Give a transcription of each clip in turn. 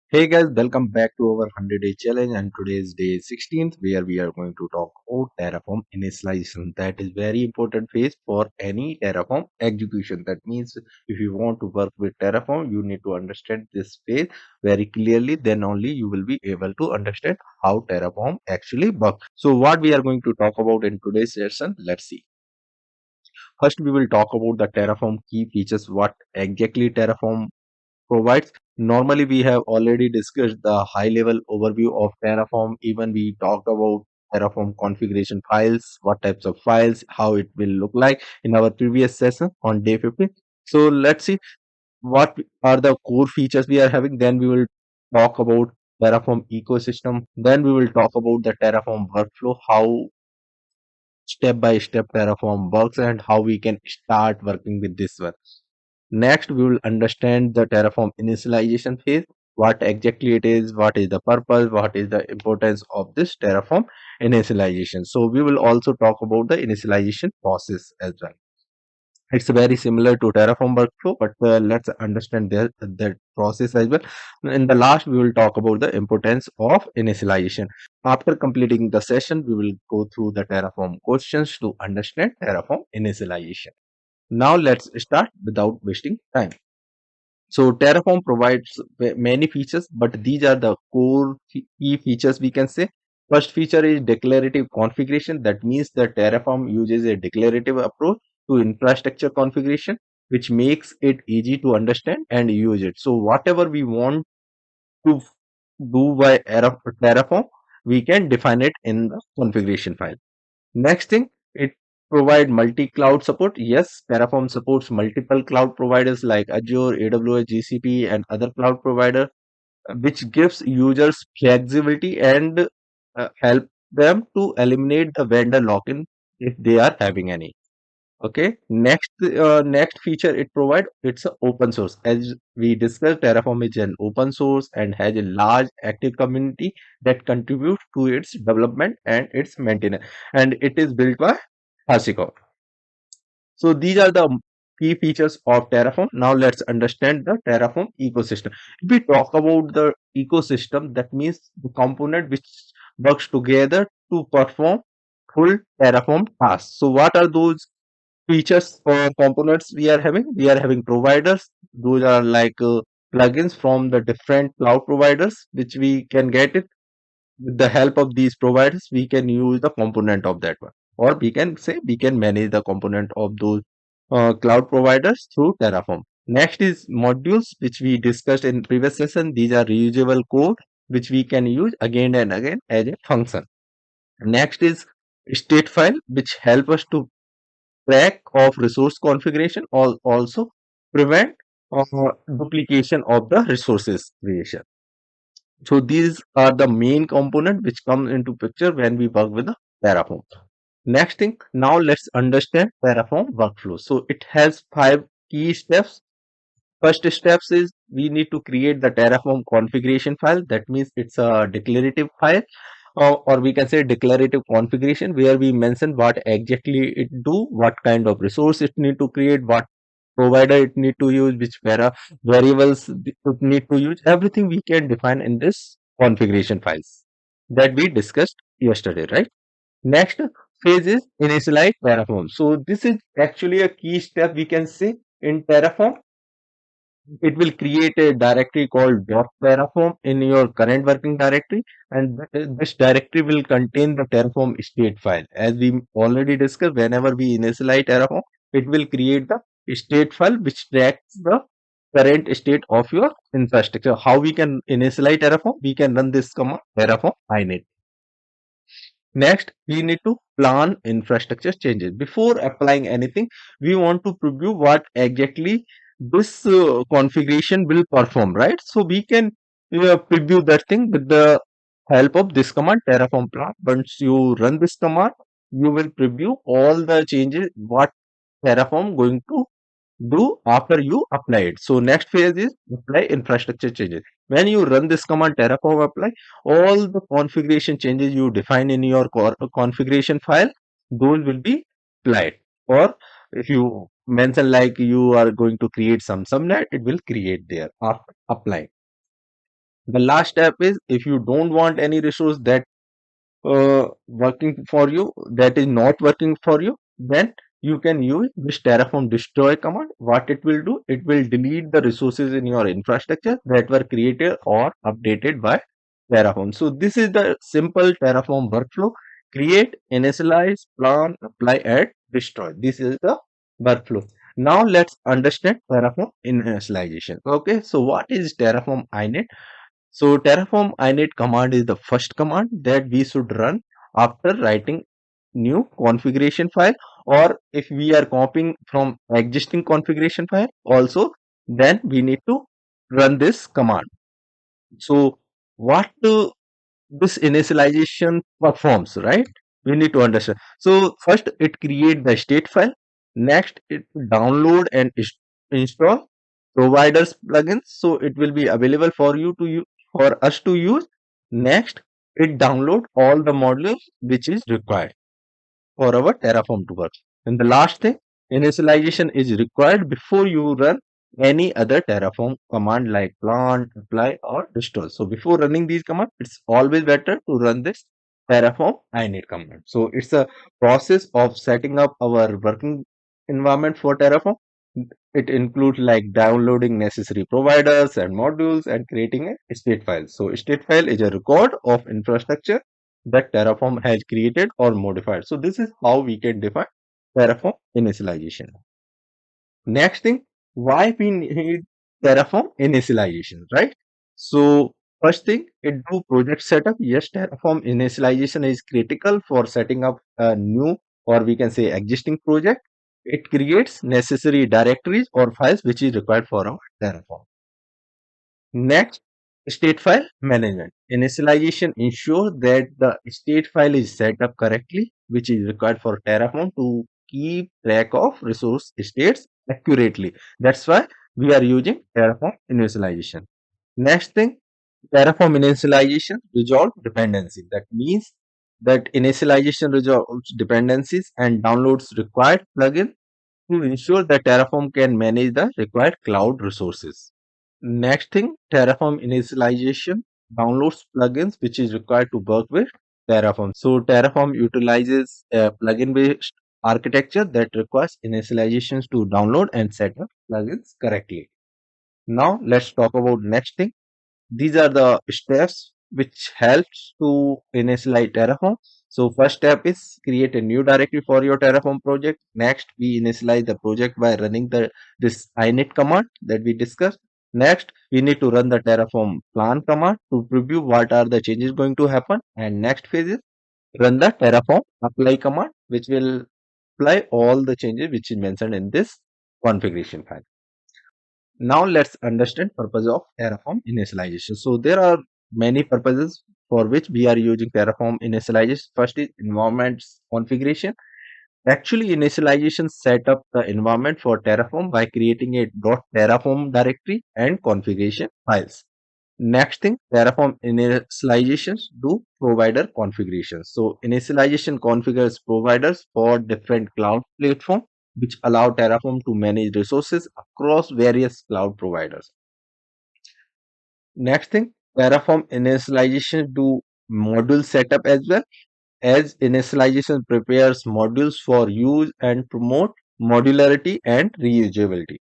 Hey guys, welcome back to our 100-day challenge, and today is day 16th where we are going to talk about Terraform initialization. That is very important phase for any Terraform execution. That means if you want to work with Terraform, you need to understand this phase very clearly. Then only you will be able to understand how Terraform actually works. So what we are going to talk about in today's session, let's see. First, we will talk about the Terraform key features, what exactly Terraform provides. Normally, we have already discussed the high level overview of Terraform. Even we talked about Terraform configuration files, what types of files, how it will look like in our previous session on day 15. So let's see what are the core features we are having. Then we will talk about Terraform ecosystem. Then we will talk about the Terraform workflow, how step by step Terraform works and how we can start working with this one. Next, we will understand the Terraform initialization phase, what exactly it is, what is the purpose, what is the importance of this Terraform initialization. So we will also talk about the initialization process as well. It's very similar to Terraform workflow, but let's understand that process as well. In the last, we will talk about the importance of initialization. After completing the session, we will go through the Terraform questions to understand Terraform initialization. Now let's start without wasting time. So Terraform provides many features, but these are the core key features we can say. First feature is declarative configuration. That means that Terraform uses a declarative approach to infrastructure configuration, which makes it easy to understand and use it. So whatever we want to do by Terraform, we can define it in the configuration file. Next thing, it provide multi-cloud support. Yes, Terraform supports multiple cloud providers like Azure, AWS, GCP, and other cloud provider, which gives users flexibility and help them to eliminate the vendor lock-in if they are having any. Okay. Next feature it provide, it's a open source. As we discussed, Terraform is an open source and has a large active community that contributes to its development and its maintenance. And it is built by Hasiko. So these are the key features of Terraform. Now let's understand the Terraform ecosystem. If we talk about the ecosystem, that means the component which works together to perform full Terraform tasks. So what are those features or components we are having? We are having providers. Those are like plugins from the different cloud providers, which we can get it with the help of these providers. We can use the component of that one, or we can say we can manage the component of those cloud providers through Terraform. Next is modules, which we discussed in previous session. These are reusable code which we can use again and again as a function. Next is state file, which help us to track of resource configuration, or also prevent uh, duplication of the resources creation. So these are the main component which come into picture when we work with the Terraform. Next thing, now let's understand Terraform workflow. So it has 5 key steps. First steps is we need to create the Terraform configuration file. That means it's a declarative file, or we can say declarative configuration, where we mention what exactly it do, what kind of resource it need to create, what provider it need to use, which variables it need to use. Everything we can define in this configuration files that we discussed yesterday, right? Next phase is initialize Terraform. So this is actually a key step we can say in Terraform. It will create a directory called .terraform in your current working directory, and this directory will contain the Terraform state file. As we already discussed, whenever we initialize Terraform, it will create the state file which tracks the current state of your infrastructure. How we can initialize Terraform? We can run this command Terraform init. Next, we need to plan infrastructure changes. Before applying anything, we want to preview what exactly this configuration will perform, right? So we can preview that thing with the help of this command Terraform plan. Once you run this command, you will preview all the changes what Terraform going to do after you apply it. So next phase is apply infrastructure changes. When you run this command Terraform apply, all the configuration changes you define in your configuration file, those will be applied. Or if you mention like you are going to create some subnet, it will create there after applying. The last step is, if you don't want any resource that working for you, that is not working for you, then you can use this Terraform destroy command. What it will do, it will delete the resources in your infrastructure that were created or updated by Terraform. So this is the simple Terraform workflow: create, initialize, plan, apply, and destroy. This is the workflow. Now let's understand Terraform initialization. Okay, so what is Terraform init? So Terraform init command is the first command that we should run after writing new configuration file, or if we are copying from existing configuration file also, then we need to run this command. So what this initialization performs, right? We need to understand. So first it create the state file. Next it download and install providers plugins, so it will be available for you to use, for us to use. Next it download all the modules which is required for our Terraform to work. And the last thing, initialization is required before you run any other Terraform command like plant, apply, or restore. So before running these commands, it's always better to run this Terraform init command. So it's a process of setting up our working environment for Terraform. It includes like downloading necessary providers and modules and creating a state file. So state file is a record of infrastructure that Terraform has created or modified. So this is how we can define Terraform initialization. Next thing, why we need Terraform initialization, right? So first thing, it do project setup. Yes, Terraform initialization is critical for setting up a new, or we can say existing project. It creates necessary directories or files which is required for our Terraform. Next, state file management. Initialization ensures that the state file is set up correctly, which is required for Terraform to keep track of resource states accurately. That's why we are using Terraform initialization. Next thing, Terraform initialization resolve dependency. That means that initialization resolves dependencies and downloads required plugin to ensure that Terraform can manage the required cloud resources. Next thing, Terraform initialization downloads plugins which is required to work with Terraform. So Terraform utilizes a plugin based architecture that requires initializations to download and set up plugins correctly. Now let's talk about next thing. These are the steps which helps to initialize Terraform. So first step is create a new directory for your Terraform project. Next, we initialize the project by running the this init command that we discussed. Next, we need to run the Terraform plan command to preview what are the changes going to happen. And next phase is run the Terraform apply command, which will apply all the changes which is mentioned in this configuration file. Now let's understand purpose of Terraform initialization. So there are many purposes for which we are using Terraform initialization. First is environment configuration. Actually, initialization set up the environment for Terraform by creating a .terraform directory and configuration files. Next thing, Terraform initializations do provider configurations. So initialization configures providers for different cloud platform, which allow Terraform to manage resources across various cloud providers. Next thing, Terraform initialization do module setup as well, as initialization prepares modules for use and promote modularity and reusability.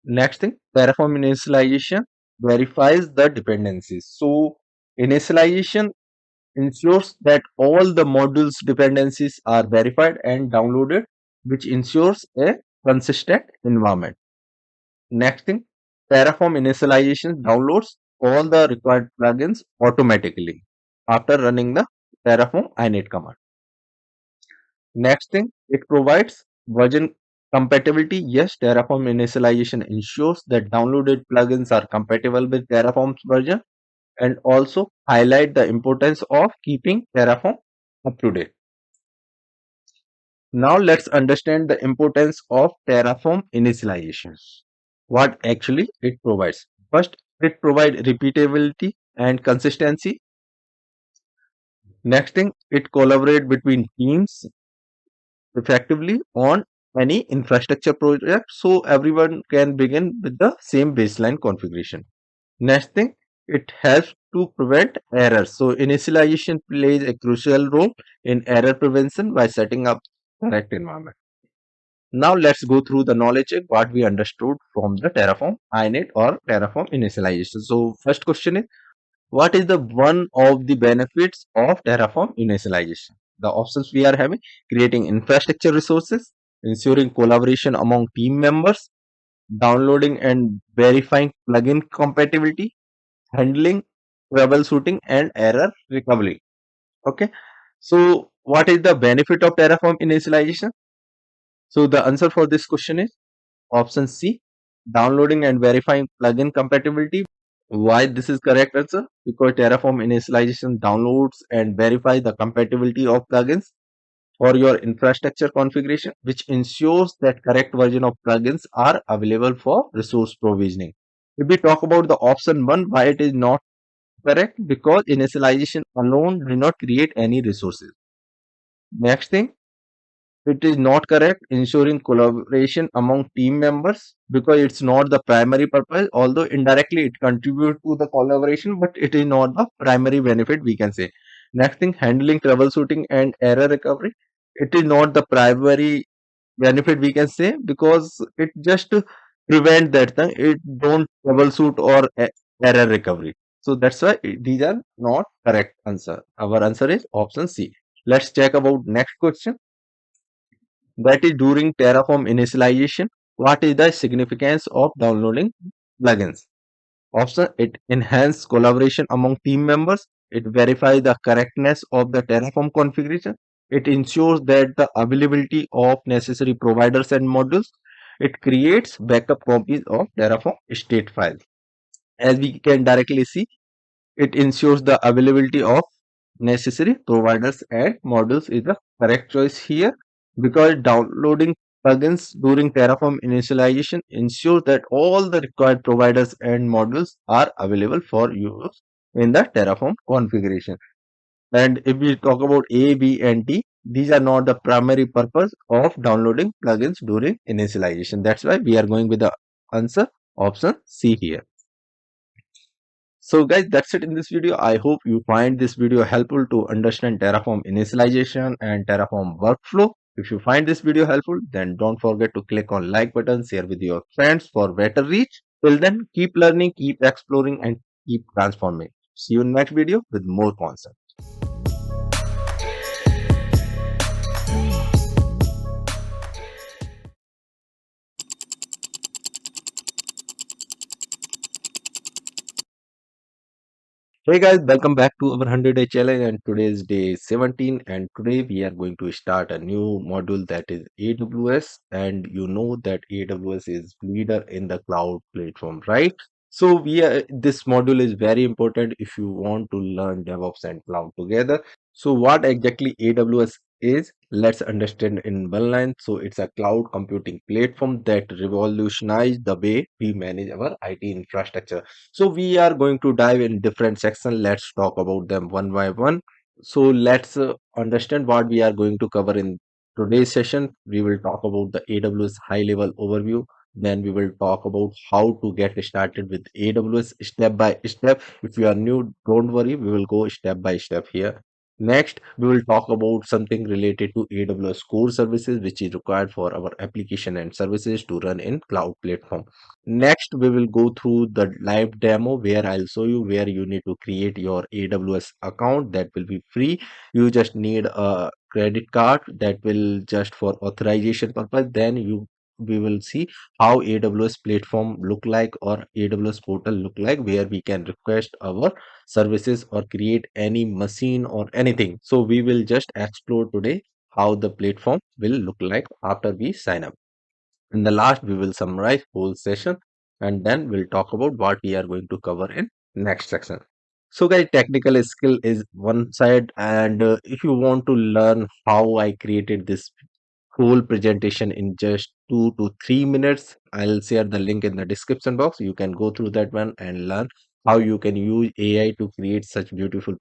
Next thing, Terraform initialization verifies the dependencies. So initialization ensures that all the modules dependencies are verified and downloaded, which ensures a consistent environment. Next thing, Terraform initialization downloads all the required plugins automatically after running the Terraform init command. Next thing, it provides version compatibility. Yes, Terraform initialization ensures that downloaded plugins are compatible with Terraform's version, and also highlight the importance of keeping Terraform up to date. Now let's understand the importance of Terraform initialization. What actually it provides. First, it provides repeatability and consistency. Next thing, it collaborate between teams effectively on any infrastructure project, so everyone can begin with the same baseline configuration. Next thing, it helps to prevent errors. So initialization plays a crucial role in error prevention by setting up correct environment. Now let's go through the knowledge check what we understood from the Terraform init or Terraform initialization. So first question is, what is the one of the benefits of Terraform initialization? The options we are having: creating infrastructure resources, ensuring collaboration among team members, downloading and verifying plugin compatibility, handling troubleshooting and error recovery. Okay. So what is the benefit of Terraform initialization? So the answer for this question is option C, downloading and verifying plugin compatibility. Why this is correct answer? Because Terraform initialization downloads and verifies the compatibility of plugins for your infrastructure configuration, which ensures that correct version of plugins are available for resource provisioning. If we talk about the option 1, why it is not correct? Because initialization alone do not create any resources. Next thing, it is not correct ensuring collaboration among team members because it's not the primary purpose, although indirectly it contributes to the collaboration, but it is not the primary benefit, we can say. Next thing, handling troubleshooting and error recovery. It is not the primary benefit, we can say, because it just prevent that thing. It don't troubleshoot or error recovery. So that's why these are not correct answer. Our answer is option C. Let's check about next question. That is, during Terraform initialization, what is the significance of downloading plugins? Option: it enhances collaboration among team members. It verifies the correctness of the Terraform configuration. It ensures that the availability of necessary providers and modules. It creates backup copies of Terraform state files. As we can directly see, it ensures the availability of necessary providers and modules is the correct choice here, because downloading plugins during Terraform initialization ensures that all the required providers and modules are available for use in the Terraform configuration. And if we talk about A, B, and D, these are not the primary purpose of downloading plugins during initialization. That's why we are going with the answer option C here. So guys, that's it in this video. I hope you find this video helpful to understand Terraform initialization and Terraform workflow. If you find this video helpful, then don't forget to click on like button, share with your friends for better reach. Till then, keep learning, keep exploring, and keep transforming. See you in next video with more concepts. Hey guys, welcome back to our 100-day challenge, and today is day 17, and today we are going to start a new module, that is AWS. And you know that AWS is leader in the cloud platform, right? So this module is very important if you want to learn DevOps and cloud together. So what exactly AWS is, let's understand in one line. So it's a cloud computing platform that revolutionized the way we manage our IT infrastructure. So we are going to dive in different sections. Let's talk about them one by one. So let's understand what we are going to cover in today's session. We will talk about the AWS high level overview. Then we will talk about how to get started with AWS step by step. If you are new, don't worry, we will go step by step here. Next, we will talk about something related to AWS core services, which is required for our application and services to run in cloud platform. Next, we will go through the live demo where I'll show you where you need to create your AWS account. That will be free. You just need a credit card that will just for authorization purpose. Then we will see how AWS platform look like or AWS portal look like, where we can request our services or create any machine or anything. So we will just explore today how the platform will look like after we sign up. In the last, we will summarize whole session, and then we'll talk about what we are going to cover in next section. So guys, technical skill is one side, and if you want to learn how I created this whole presentation in just 2 to 3 minutes, I'll share the link in the description box. You can go through that one and learn how you can use AI to create such beautiful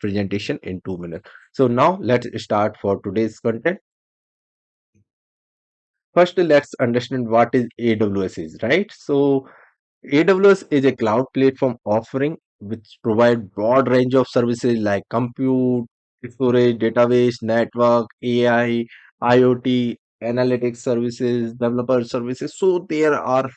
presentation in 2 minutes. So now let's start for today's content. First, let's understand what is AWS is, right? So AWS is a cloud platform offering which provide broad range of services like compute, storage, database, network, AI, IoT, analytics services, developer services. So there are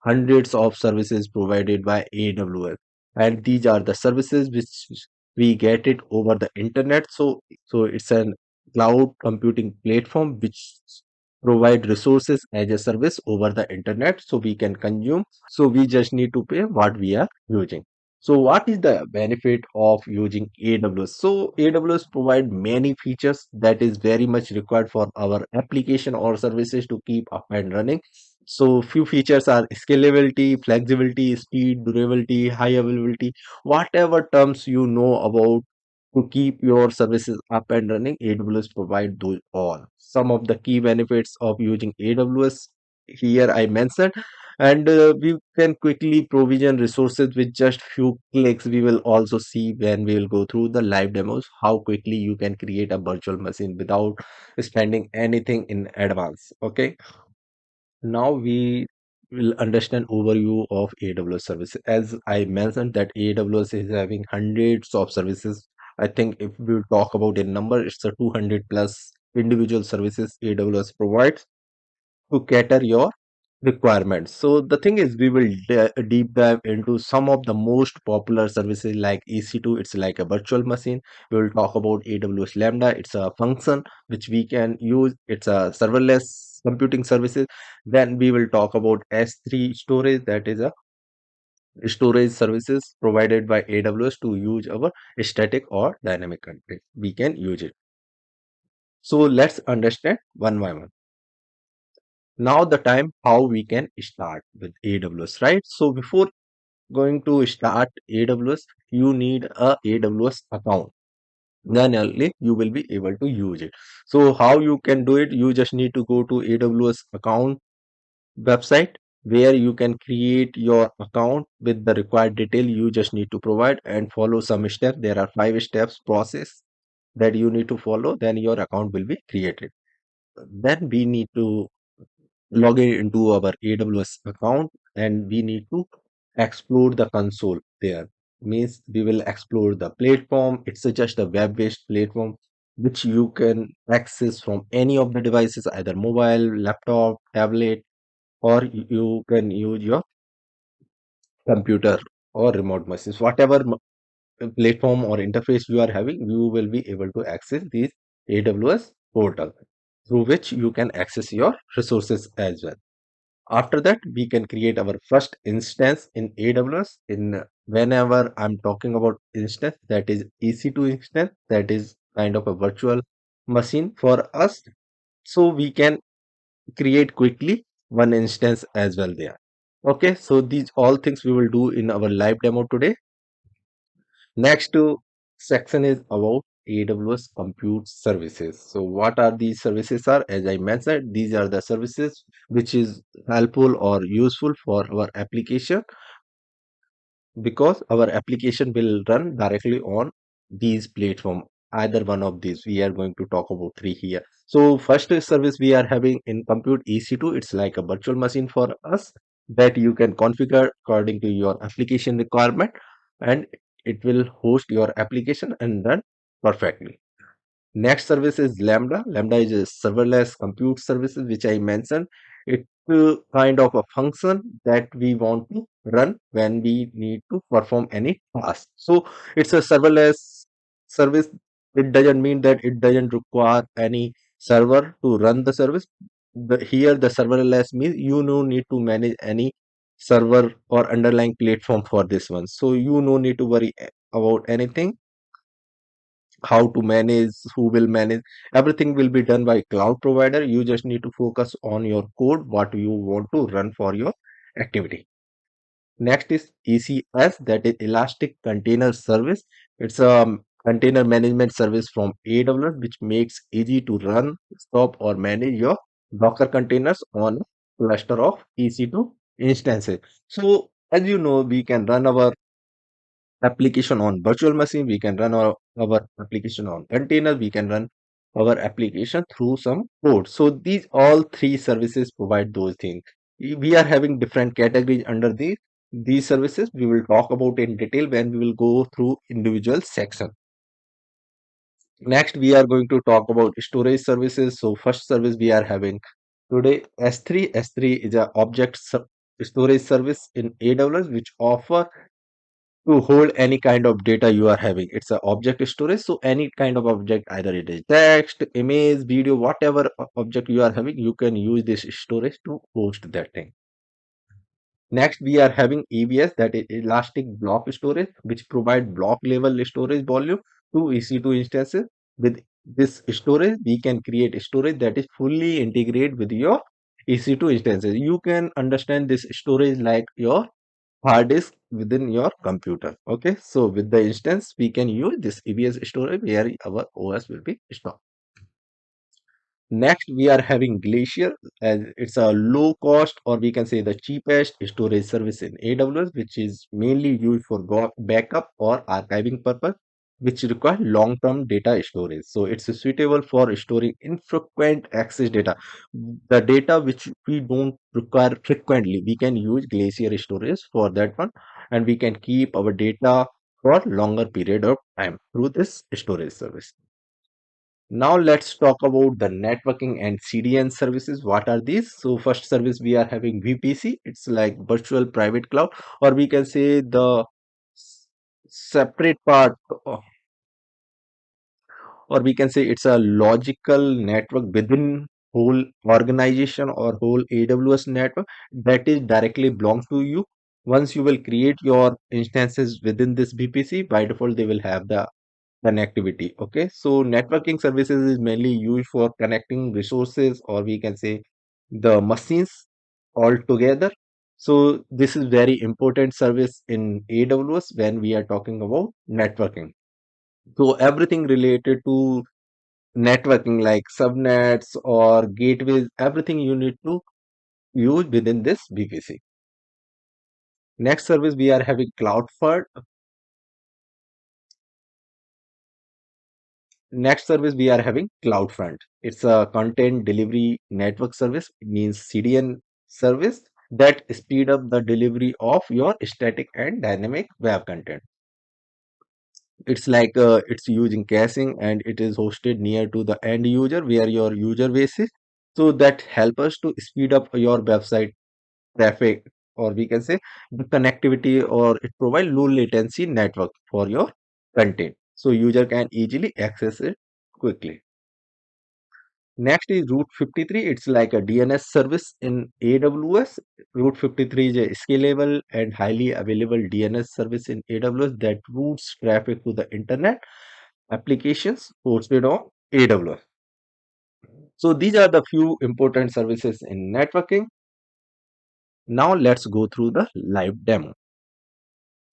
hundreds of services provided by AWS, and these are the services which we get it over the internet. So it's an cloud computing platform which provide resources as a service over the internet, so we can consume. So we just need to pay what we are using. So what is the benefit of using AWS? So AWS provide many features that is very much required for our application or services to keep up and running. So few features are scalability, flexibility, speed, durability, high availability. Whatever terms you know about to keep your services up and running, AWS provide those all. Some of the key benefits of using AWS here I mentioned, and we can quickly provision resources with just few clicks. We will also see when we will go through the live demos how quickly you can create a virtual machine without spending anything in advance. Okay, now we will understand overview of AWS services. As I mentioned that AWS is having hundreds of services. I think if we talk about a number, it's a 200 plus individual services AWS provides to cater your requirements. So the thing is, we will deep dive into some of the most popular services like EC2. It's like a virtual machine. We will talk about AWS Lambda. It's a function which we can use. It's a serverless computing services. Then we will talk about S3 storage. That is a storage services provided by AWS to use our static or dynamic content. We can use it. So let's understand one by one. Now the time how we can start with AWS, right? So before going to start AWS, you need a AWS account. Then only you will be able to use it. So how you can do it? You just need to go to AWS account website where you can create your account with the required detail you just need to provide and follow some steps. There are 5 steps process that you need to follow. Then your account will be created. Then we need to log in into our AWS account and we need to explore the console there. Means we will explore the platform. It's just a web-based platform which you can access from any of the devices, either mobile, laptop, tablet, or you can use your computer or remote machines. Whatever platform or interface you are having, you will be able to access these AWS portal through which you can access your resources as well. After that, we can create our first instance in AWS. In whenever I'm talking about instance, that is EC2 instance, that is kind of a virtual machine for us. So we can create quickly one instance as well there. Okay, so these all things we will do in our live demo today. Next section is about AWS compute services. So what are these services are? As I mentioned, these are the services which is helpful or useful for our application because our application will run directly on these platform. Either one of these, we are going to talk about three here. So first service we are having in compute EC2. It's like a virtual machine for us that you can configure according to your application requirement, and it will host your application and run perfectly. Next service is Lambda. Lambda is a serverless compute services which I mentioned. It's kind of a function that we want to run when we need to perform any task. So it's a serverless service. It doesn't mean that it doesn't require any server to run the service. Here the serverless means you no need to manage any server or underlying platform for this one. So you no need to worry about anything, how to manage, who will manage. Everything will be done by cloud provider. You just need to focus on your code, what you want to run for your activity. Next is ECS, that is Elastic Container Service. It's a container management service from AWS which makes easy to run, stop or manage your Docker containers on a cluster of EC2 instances. So as you know, we can run our application on virtual machine, we can run our application on container, we can run our application through some code. So these all three services provide those things. We are having different categories under these. These services we will talk about in detail when we will go through individual section. Next, we are going to talk about storage services. So first service we are having today S3. S3 is a storage service in AWS which offer to hold any kind of data you are having. It's a object storage. So any kind of object, either it is text, image, video, whatever object you are having, you can use this storage to host that thing. Next, we are having EBS, that is Elastic Block Storage, which provide block level storage volume to EC2 instances. With this storage, we can create storage that is fully integrated with your EC2 instances. You can understand this storage like your hard disk within your computer. Okay, so with the instance, we can use this EBS storage where our OS will be stored. Next, we are having Glacier, as it's a low cost, or we can say the cheapest storage service in AWS, which is mainly used for backup or archiving purpose, which require long-term data storage. So it's suitable for storing infrequent access data. The data which we don't require frequently, we can use Glacier storage for that one, and we can keep our data for longer period of time through this storage service. Now let's talk about the networking and CDN services. What are these? So first service we are having VPC. It's like virtual private cloud, or we can say the s- separate part, or we can say it's a logical network within whole organization or whole AWS network that is directly belongs to you. Once you will create your instances within this VPC, by default they will have the connectivity. Okay, so networking services is mainly used for connecting resources, or we can say the machines all together. So this is very important service in AWS when we are talking about networking. So everything related to networking like subnets or gateways, everything you need to use within this VPC. Next service we are having CloudFront. Next service we are having CloudFront. It's a content delivery network service. It means CDN service that speed up the delivery of your static and dynamic web content. It's like it's using caching, and it is hosted near to the end user where your user base is. So that help us to speed up your website traffic, or we can say the connectivity, or it provide low latency network for your content. So user can easily access it quickly. Next is Route 53. It's like a DNS service in AWS. Route 53 is a scalable and highly available DNS service in AWS that routes traffic to the internet applications hosted on AWS. So these are the few important services in networking. Now let's go through the live demo.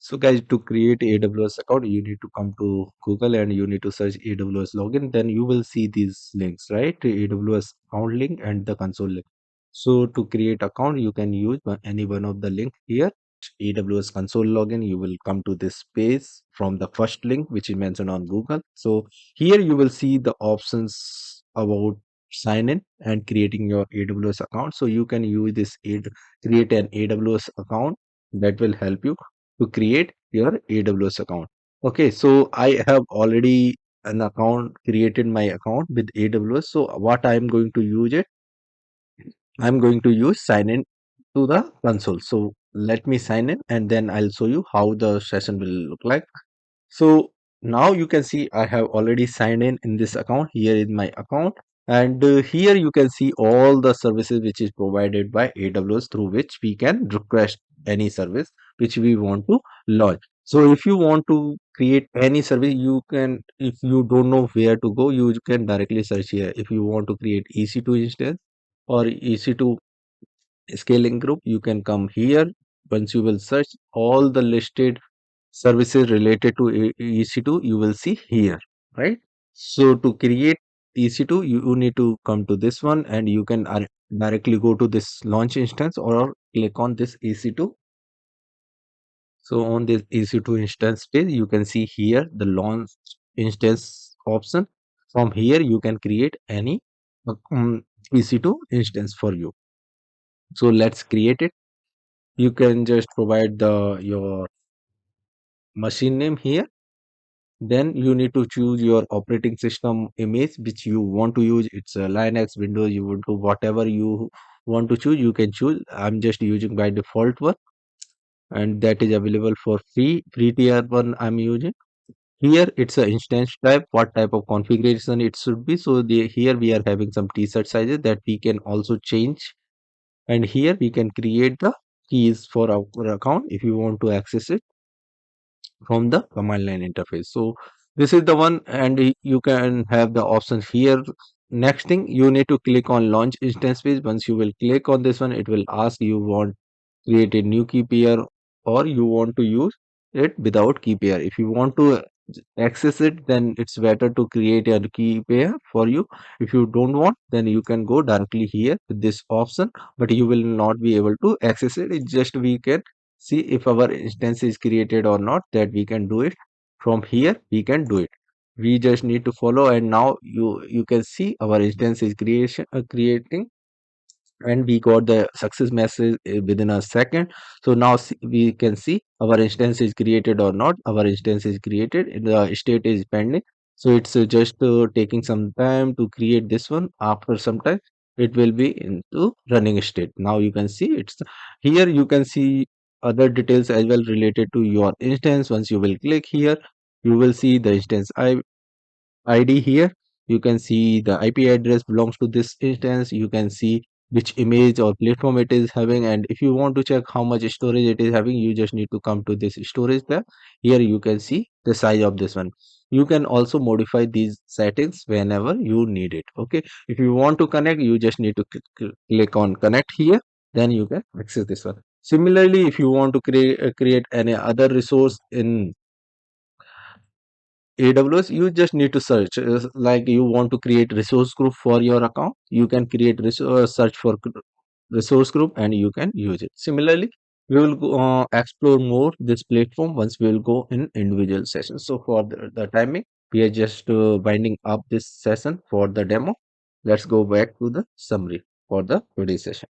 So guys, to create AWS account, you need to come to Google and you need to search AWS login. Then you will see these links, right? AWS account link and the console link. So to create account, you can use any one of the link here. AWS console login, you will come to this page from the first link, which is mentioned on Google. So here you will see the options about sign in and creating your AWS account. So you can use this create an AWS account that will help you to create your AWS account. Okay, so I have already an account created my account with AWS. So what I am going to use it, I'm going to use sign in to the console. So let me sign in and then I'll show you how the session will look like. So now you can see I have already signed in this account. Here is my account, and here you can see all the services which is provided by AWS, through which we can request any service which we want to launch. So if you want to create any service, you can, if you don't know where to go, you can directly search here. If you want to create EC2 instance or EC2 scaling group, you can come here. Once you will search all the listed services related to EC2, you will see here, right? So to create EC2, you need to come to this one, and you can directly go to this launch instance or click on this EC2. So on this EC2 instance page, you can see here the launch instance option. From here, you can create any EC2 instance for you. So let's create it. You can just provide the your machine name here. Then you need to choose your operating system image which you want to use. It's a Linux, Windows, you would do whatever you want to choose, you can choose. I'm just using by default one, and that is available for free tier one I'm using. Here it's a instance type, what type of configuration it should be. So here we are having some t-shirt sizes that we can also change, and here we can create the keys for our account if you want to access it from the command line interface. So this is the one, and you can have the options here. Next thing, you need to click on launch instance page. Once you will click on this one, it will ask you want create a new key pair or you want to use it without key pair. If you want to access it, then it's better to create a key pair for you. If you don't want, then you can go directly here with this option, but you will not be able to access it. It's just we can see if our instance is created or not, that we can do it from here. We can do it, we just need to follow, and now you can see our instance is creating, and we got the success message within a second. So now we can see our instance is created or not. Our instance is created, the state is pending. So it's just taking some time to create this one. After some time it will be into running state. Now you can see it's here. You can see other details as well related to your instance. Once you will click here, you will see the instance ID here. You can see the IP address belongs to this instance. You can see which image or platform it is having, and if you want to check how much storage it is having, you just need to come to this storage tab. Here you can see the size of this one. You can also modify these settings whenever you need it. Okay, if you want to connect, you just need to click on connect here, then you can access this one. Similarly, if you want to create any other resource in AWS, you just need to search. Like you want to create resource group for your account, you can create search for resource group and you can use it. Similarly, we will explore more this platform once we will go in individual sessions. So for the timing, we are just winding up this session for the demo. Let's go back to the summary for the today's session.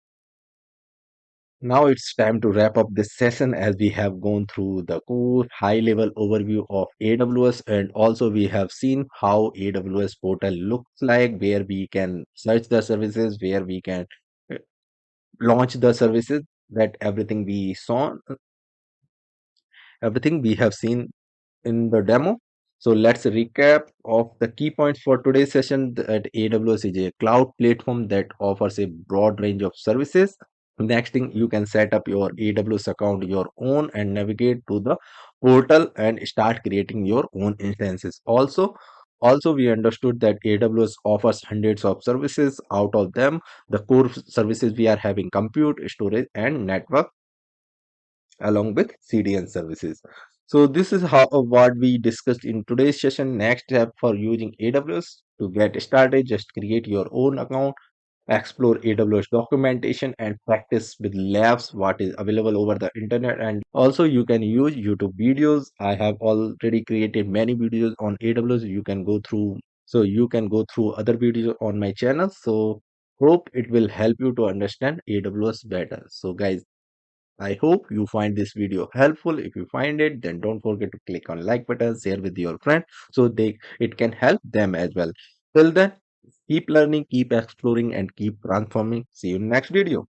Now it's time to wrap up this session, as we have gone through the core high level overview of AWS, and also we have seen how AWS portal looks like, where we can search the services, where we can uh, launch the services, that everything we have seen in the demo. So let's recap of the key points for today's session. That AWS is a cloud platform that offers a broad range of services. Next thing, you can set up your AWS account your own and navigate to the portal and start creating your own instances. Also we understood that AWS offers hundreds of services. Out of them, the core services we are having compute, storage, and network, along with CDN services. So this is how what we discussed in today's session. Next step for using AWS: to get started, just create your own account, explore AWS documentation, and practice with labs what is available over the internet. And also you can use YouTube videos. I have already created many videos on AWS. You can go through other videos on my channel. So hope it will help you to understand AWS better. So guys, I hope you find this video helpful. If you find it, then don't forget to click on like button, share with your friend so it can help them as well. Till then, keep learning, keep exploring, and keep transforming. See you in next video.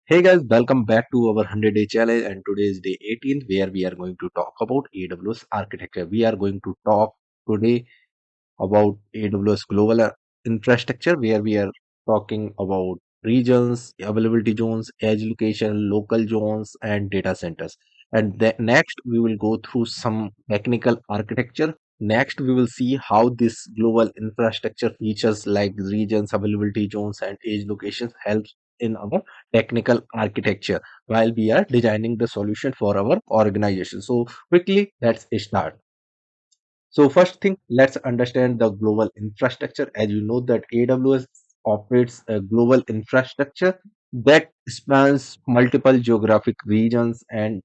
Hey guys, welcome back to our 100-day challenge, and today is day 18th, where we are going to talk about AWS architecture. We are going to talk today about AWS global infrastructure, where we are talking about regions, availability zones, edge location, local zones, and data centers. And next, we will go through some technical architecture. Next, we will see how this global infrastructure features like regions, availability zones, and edge locations helps in our technical architecture while we are designing the solution for our organization. So quickly, let's start. So first thing, let's understand the global infrastructure. As you know that AWS operates a global infrastructure that spans multiple geographic regions and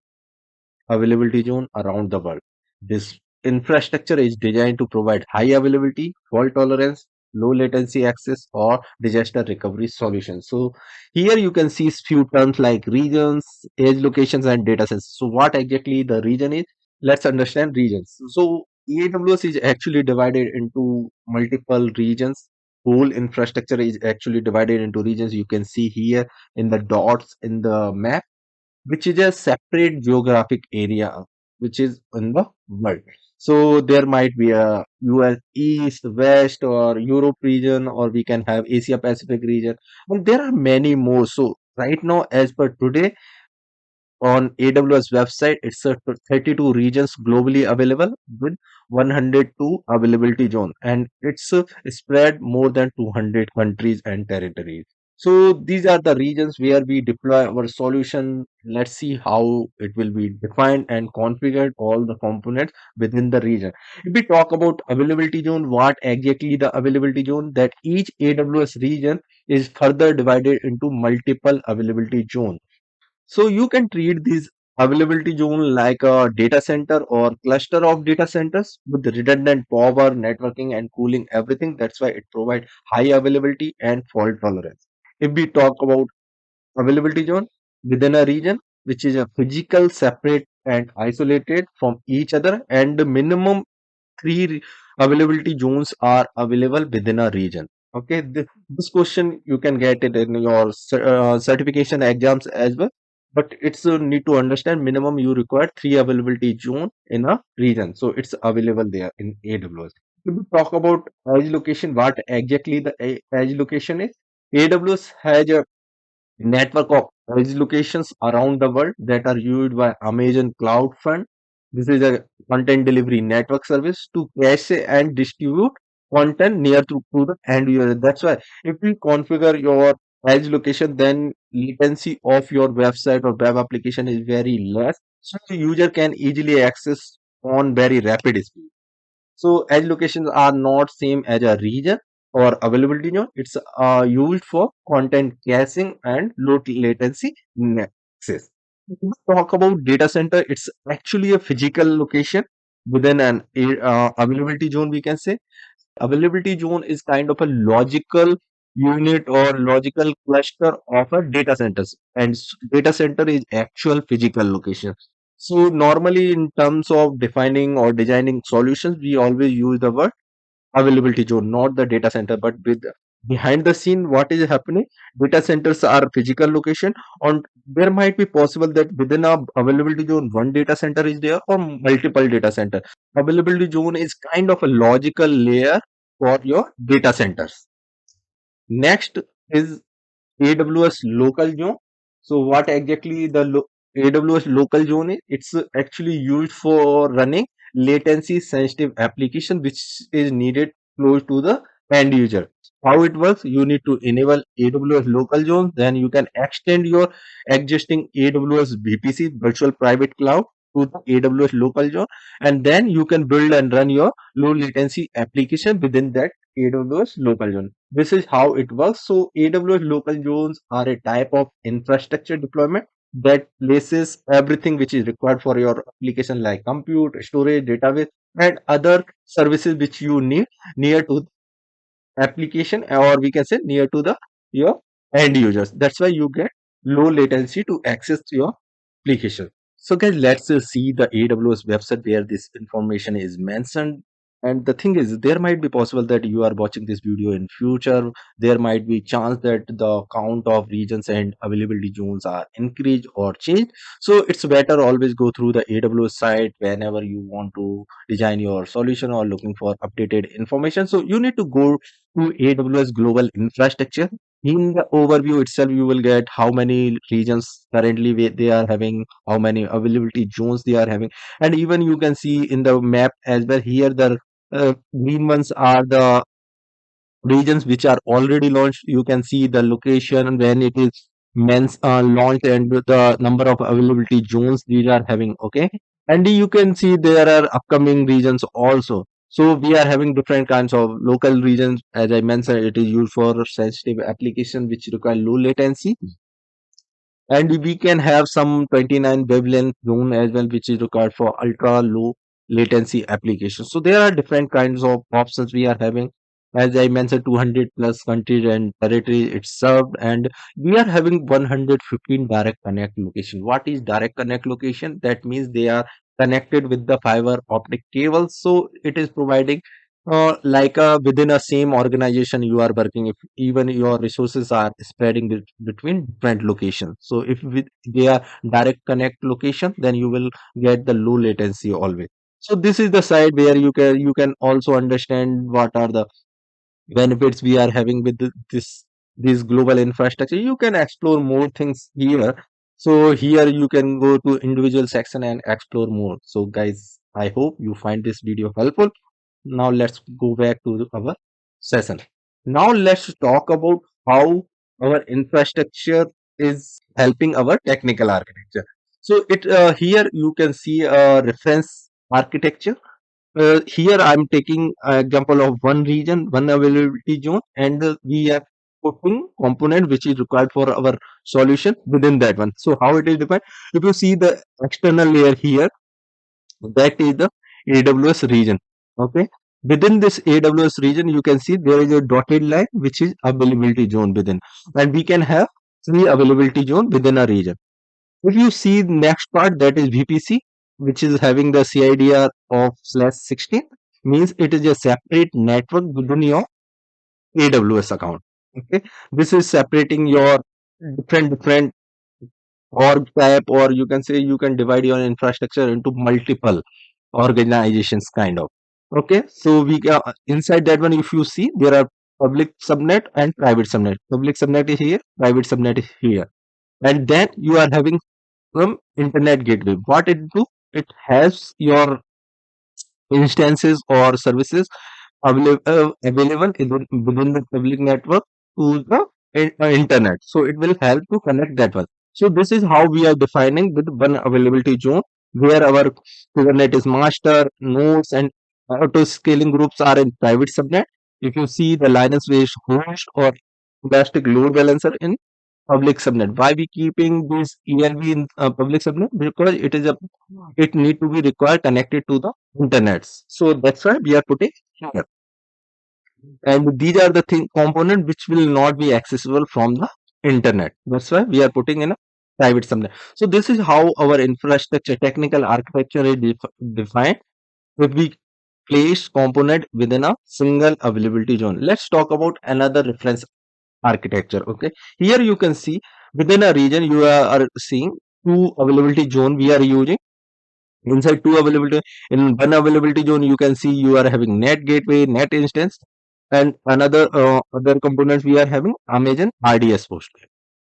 availability zone around the world. This infrastructure is designed to provide high availability, fault tolerance, low latency access, or disaster recovery solutions. So here you can see few terms like regions, edge locations, and data sets. So what exactly the region is? Let's understand regions. So AWS is actually divided into multiple regions. Whole infrastructure is actually divided into regions. You can see here in the dots in the map, which is a separate geographic area which is in the world. So there might be a US East, West, or Europe region, or we can have Asia Pacific region. And there are many more. So right now, as per today, on AWS website, it's a 32 regions globally available with 102 availability zone, and it's spread more than 200 countries and territories. So these are the regions where we deploy our solution. Let's see how it will be defined and configured all the components within the region. If we talk about availability zone, what exactly the availability zone? That each AWS region is further divided into multiple availability zones. So you can treat this availability zone like a data center or cluster of data centers with redundant power, networking, and cooling, everything. That's why it provides high availability and fault tolerance. If we talk about availability zone within a region, which is a physical, separate, and isolated from each other, and the minimum three availability zones are available within a region. Okay, this question you can get it in your certification exams as well, but it's need to understand minimum you require three availability zone in a region, so it's available there in AWS. If we talk about edge location, what exactly the edge location is? AWS has a network of edge locations around the world that are used by Amazon Cloud Fund. This is a content delivery network service to cache and distribute content near to the end user. That's why if you configure your edge location, then latency of your website or web application is very less, so the user can easily access on very rapid speed. So edge locations are not same as a region or availability zone. It's used for content caching and low latency access. If we talk about data center, it's actually a physical location within an availability zone, we can say. Availability zone is kind of a logical unit or logical cluster of a data centers, and data center is actual physical location. So normally in terms of defining or designing solutions, we always use the word availability zone, not the data center. But with behind the scene, what is happening? Data centers are physical location, and there might be possible that within a availability zone, one data center is there or multiple data center. Availability zone is kind of a logical layer for your data centers. Next is AWS local zone. So what exactly the AWS local zone is? It's actually used for running latency sensitive application which is needed close to the end user. How it works? You need to enable AWS local zone, then you can extend your existing AWS VPC virtual private cloud to the AWS local zone, and then you can build and run your low latency application within that AWS local zone. This is how it works. So AWS local zones are a type of infrastructure deployment that places everything which is required for your application like compute, storage, database, and other services which you need near to application, or we can say near to the your end users. That's why you get low latency to access your application. So guys, let's see the AWS website where this information is mentioned. And the thing is, there might be possible that you are watching this video in future. There might be chance that the count of regions and availability zones are increased or changed. So it's better always go through the AWS site whenever you want to design your solution or looking for updated information. So you need to go to AWS global infrastructure. In the overview itself, you will get how many regions currently they are having, how many availability zones they are having, and even you can see in the map as well. Here the green ones are the regions which are already launched. You can see the location when it is launched and the number of availability zones these are having. Okay, and you can see there are upcoming regions also. So we are having different kinds of local regions. As I mentioned, it is used for sensitive application which require low latency. And we can have some 29 wavelength zone as well, which is required for ultra low latency applications. So there are different kinds of options we are having. As I mentioned, 200 plus countries and territories it's served, and we are having 115 direct connect location. What is direct connect location? That means they are connected with the fiber optic cable. So it is providing like within a same organization you are working, if even your resources are spreading between different locations. So if they are direct connect location, then you will get the low latency always. So this is the side where you can also understand what are the benefits we are having with this global infrastructure. You can explore more things here. So here you can go to individual section and explore more. So guys, I hope you find this video helpful. Now let's go back to our session. Now let's talk about how our infrastructure is helping our technical architecture. So it here you can see a reference architecture. Here I'm taking an example of one region, one availability zone, and we are putting component which is required for our solution within that one. So how it is defined? If you see the external layer here, that is the AWS region. Okay. Within this AWS region, you can see there is a dotted line which is availability zone within, and we can have three availability zone within a region. If you see the next part, that is VPC, which is having the CIDR of /16, means it is a separate network within your AWS account. Okay, this is separating your different org type, or you can say you can divide your infrastructure into multiple organizations kind of. Okay, so we inside that one, if you see, there are public subnet and private subnet. Public subnet is here, private subnet is here, and then you are having from internet gateway. What it do? It has your instances or services available within the public network to the internet. So it will help to connect that one. So this is how we are defining with one availability zone, where our Kubernetes is master, nodes, and auto scaling groups are in private subnet. If you see the Linux based host or elastic load balancer in public subnet. Why we keeping this ELB in public subnet? Because it need to be required connected to the internet. So that's why we are putting here. And these are the thing component which will not be accessible from the internet. That's why we are putting in a private subnet. So this is how our infrastructure technical architecture is defined. If we place component within a single availability zone. Let's talk about another reference architecture. Okay, here you can see within a region you are seeing two availability zone we are using. Inside two availability, in one availability zone you can see you are having net gateway, net instance, and another other components we are having Amazon RDS host.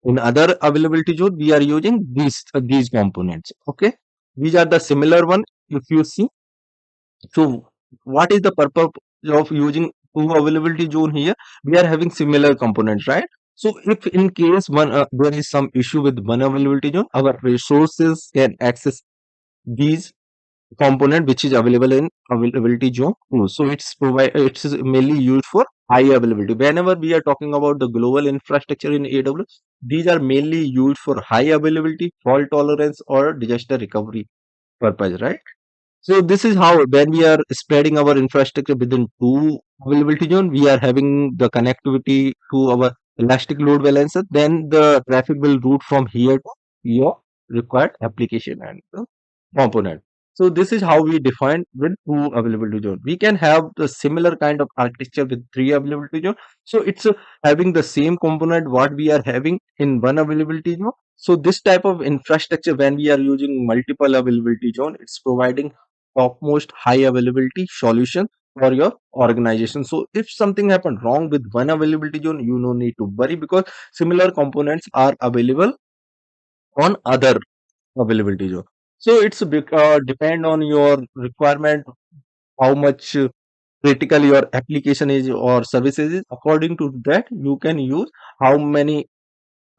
In other availability zone we are using these components. Okay, these are the similar one. If you see, so what is the purpose of using two availability zone here? We are having similar components, right? So if in case one there is some issue with one availability zone, our resources can access these component which is available in availability zone 2. So it's mainly used for high availability. Whenever we are talking about the global infrastructure in AWS, these are mainly used for high availability, fault tolerance, or disaster recovery purpose, right? So this is how when we are spreading our infrastructure within two availability zone, we are having the connectivity to our elastic load balancer. Then the traffic will route from here to your required application and the component. So this is how we define with two availability zone. We can have the similar kind of architecture with three availability zone. So it's having the same component what we are having in one availability zone. So this type of infrastructure, when we are using multiple availability zone, it's providing topmost high availability solution for your organization. So if something happened wrong with one availability zone, you no need to worry, because similar components are available on other availability zone. So it's a big, depend on your requirement, how much critical your application is or services is. According to that, you can use how many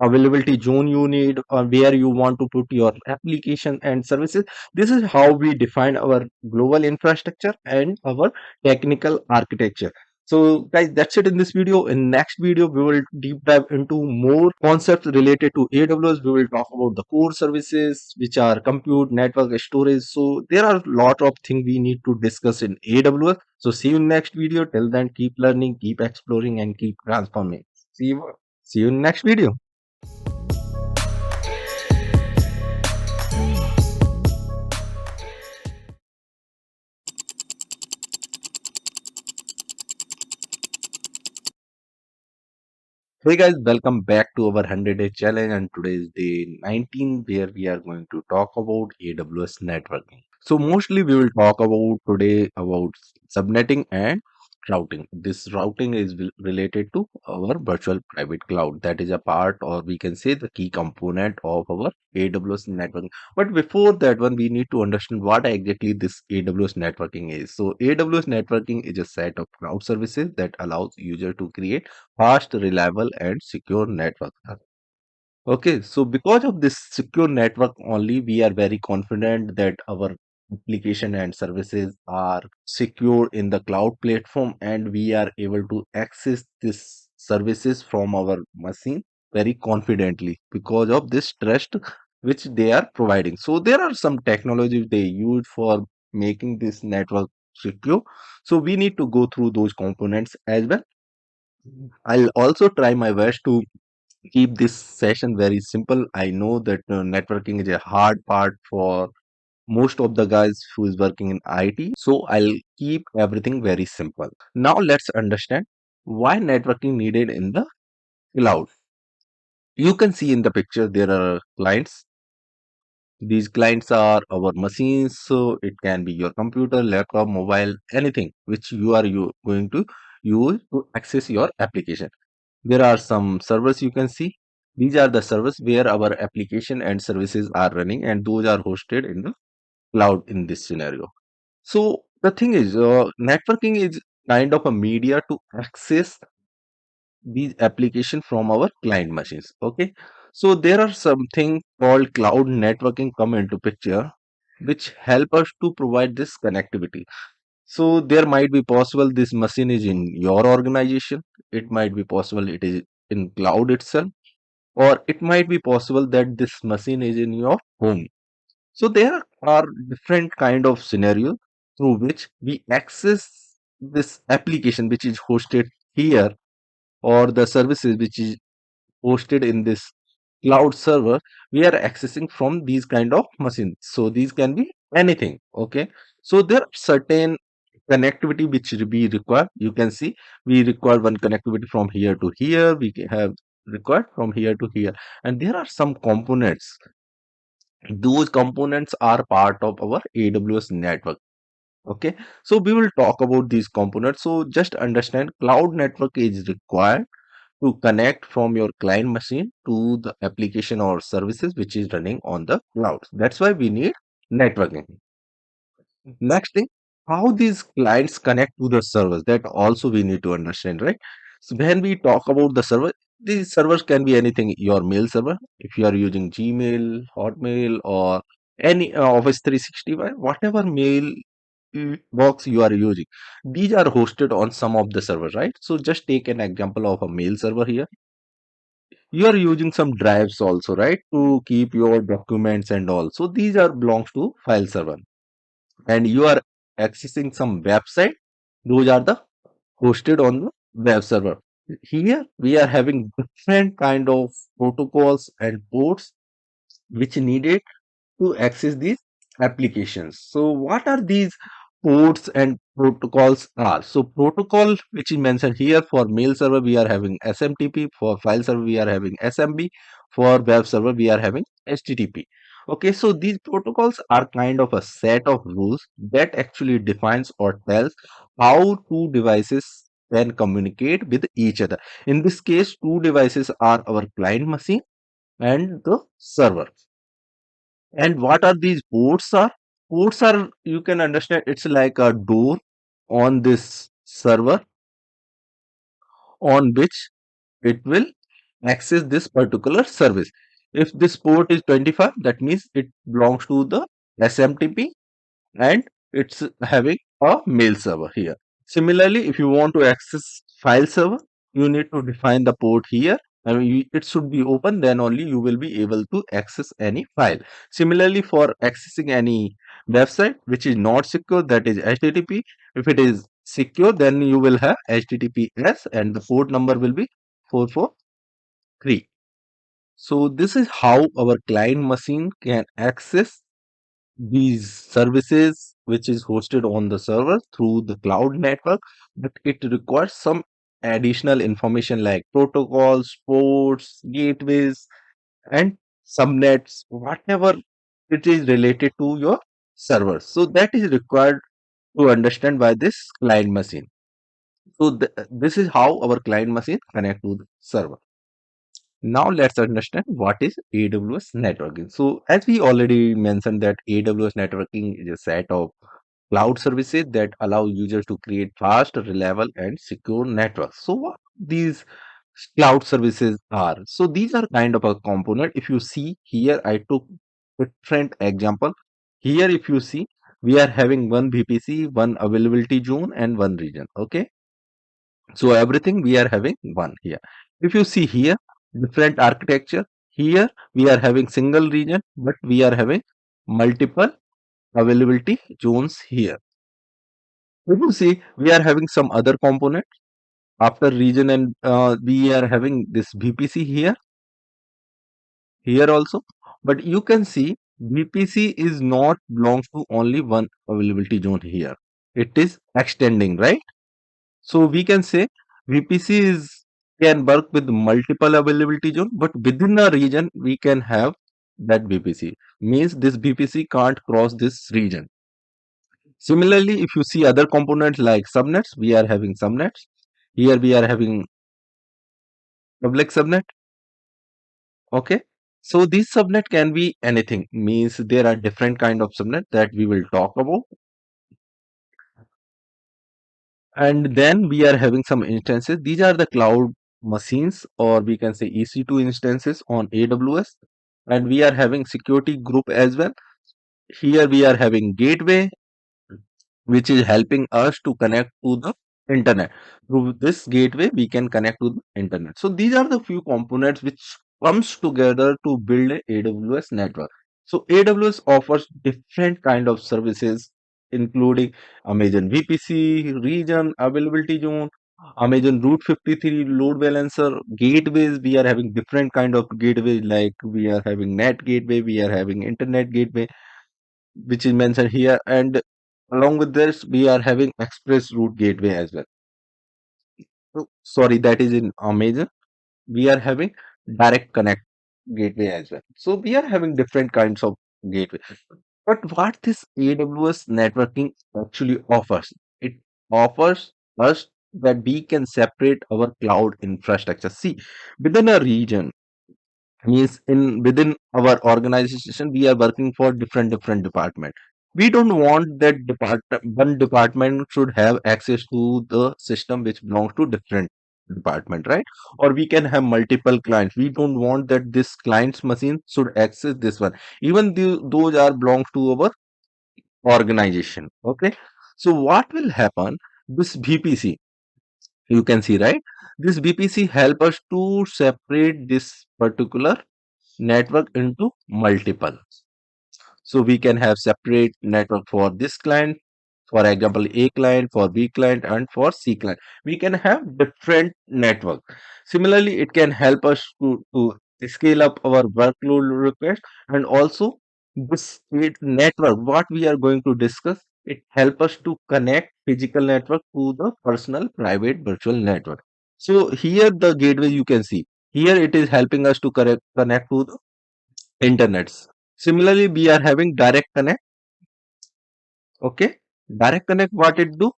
availability zone you need, or where you want to put your application and services. This is how we define our global infrastructure and our technical architecture. So guys, that's it in this video. In next video, we will deep dive into more concepts related to AWS. We will talk about the core services, which are compute, network, storage. So there are a lot of things we need to discuss in AWS. So see you in next video. Till then, keep learning, keep exploring, and keep transforming. See you. See you in next video. Hey guys, welcome back to our 100-day challenge, and today is day 19 where we are going to talk about AWS networking. So mostly we will talk about today about subnetting and routing. This routing is related to our virtual private cloud. That is a part, or we can say the key component of our AWS networking. But before that one, we need to understand what exactly this AWS networking is. So AWS networking is a set of cloud services that allows user to create fast, reliable, and secure network. Okay, so because of this secure network only, we are very confident that our application and services are secure in the cloud platform, and we are able to access this services from our machine very confidently because of this trust which they are providing. So there are some technologies they use for making this network secure. So we need to go through those components as well. I'll also try my best to keep this session very simple. I know that networking is a hard part for most of the guys who is working in IT. So I'll keep everything very simple. Now let's understand why networking needed in the cloud. You can see in the picture there are clients. These clients are our machines. So it can be your computer, laptop, mobile, anything which you are going to use to access your application. There are some servers you can see. These are the servers where our application and services are running, and those are hosted in the cloud in this scenario. So the thing is, networking is kind of a media to access these application from our client machines. Okay, so there are something called cloud networking come into picture, which help us to provide this connectivity. So there might be possible this machine is in your organization. It might be possible it is in cloud itself, or it might be possible that this machine is in your home. So there are different kind of scenarios through which we access this application which is hosted here, or the services which is hosted in this cloud server. We are accessing from these kind of machines. So these can be anything. Okay, so there are certain connectivity which we require. You can see we require one connectivity from here to here. Have required from here to here, and there are some components. Those components are part of our AWS network. Okay, so we will talk about these components. So just understand cloud network is required to connect from your client machine to the application or services which is running on the cloud. That's why we need networking. Next thing, how these clients connect to the servers, that also we need to understand, right? So when we talk about the server, these servers can be anything. Your mail server, if you are using Gmail, Hotmail, or any Office 365, whatever mail box you are using, these are hosted on some of the servers, right? So just take an example of a mail server here. You are using some drives also, right, to keep your documents and all. So these are belongs to file server, and you are accessing some website. Those are the hosted on the web server. Here we are having different kind of protocols and ports which needed to access these applications. So what are these ports and protocols are? So protocol which is mentioned here, for mail server we are having SMTP, for file server we are having SMB, for web server we are having HTTP. Okay, so these protocols are kind of a set of rules that actually defines or tells how two devices can communicate with each other. In this case, two devices are our client machine and the server. And what are these ports are? Ports are, you can understand, it's like a door on this server on which it will access this particular service. If this port is 25, that means it belongs to the SMTP, and it's having a mail server here. Similarly, if you want to access file server, you need to define the port here. And it should be open, then only you will be able to access any file. Similarly, for accessing any website which is not secure, that is HTTP. If it is secure, then you will have HTTPS and the port number will be 443. So this is how our client machine can access these services which is hosted on the server through the cloud network, but it requires some additional information like protocols, ports, gateways, and subnets, whatever it is related to your server. So that is required to understand by this client machine. So this is how our client machine connect to the server. Now let's understand what is AWS networking. So as we already mentioned that AWS networking is a set of cloud services that allow users to create fast, reliable and secure networks. So what these cloud services are? So these are kind of a component. If you see here, I took different example. Here if you see, we are having one VPC, one availability zone and one region. Okay. So everything we are having one here. If you see here, different architecture, here we are having single region, but we are having multiple availability zones here. If you see, we are having some other component after region and we are having this VPC here also. But you can see VPC is not belongs to only one availability zone here. It is extending, right? So we can say VPC is can work with multiple availability zone, but within a region we can have that VPC. Means this VPC can't cross this region. Similarly, if you see other components like subnets, we are having subnets. Here we are having public subnet. Okay. So this subnet can be anything. Means there are different kind of subnet that we will talk about. And then we are having some instances. These are the cloud machines, or we can say EC2 instances on AWS. And we are having security group as well. Here we are having gateway, which is helping us to connect to the internet. Through this gateway, we can connect to the internet. So these are the few components which comes together to build a AWS network. So AWS offers different kind of services, including Amazon VPC, region, availability zone, Amazon Route 53, load balancer, gateways. We are having different kind of gateways, like we are having net gateway, we are having internet gateway, which is mentioned here, and along with this we are having express route gateway as well. So, sorry, that is in Amazon. We are having direct connect gateway as well. So we are having different kinds of gateway. But what this AWS networking actually offers, it offers us that we can separate our cloud infrastructure. See, within a region, means in within our organization we are working for different department. We don't want that one department should have access to the system which belongs to different department, right? Or we can have multiple clients. We don't want that this client's machine should access this one, even those are belongs to our organization. Okay. So what will happen, this VPC, you can see, right? This VPC help us to separate this particular network into multiple. So we can have separate network for this client, for example, A client, for B client, and for C client. We can have different network. Similarly, it can help us to scale up our workload request, and also this network, what we are going to discuss, it help us to connect physical network to the personal private virtual network. So here the gateway you can see. Here it is helping us to connect to the internets. Similarly, we are having direct connect. Okay, direct connect, what it do?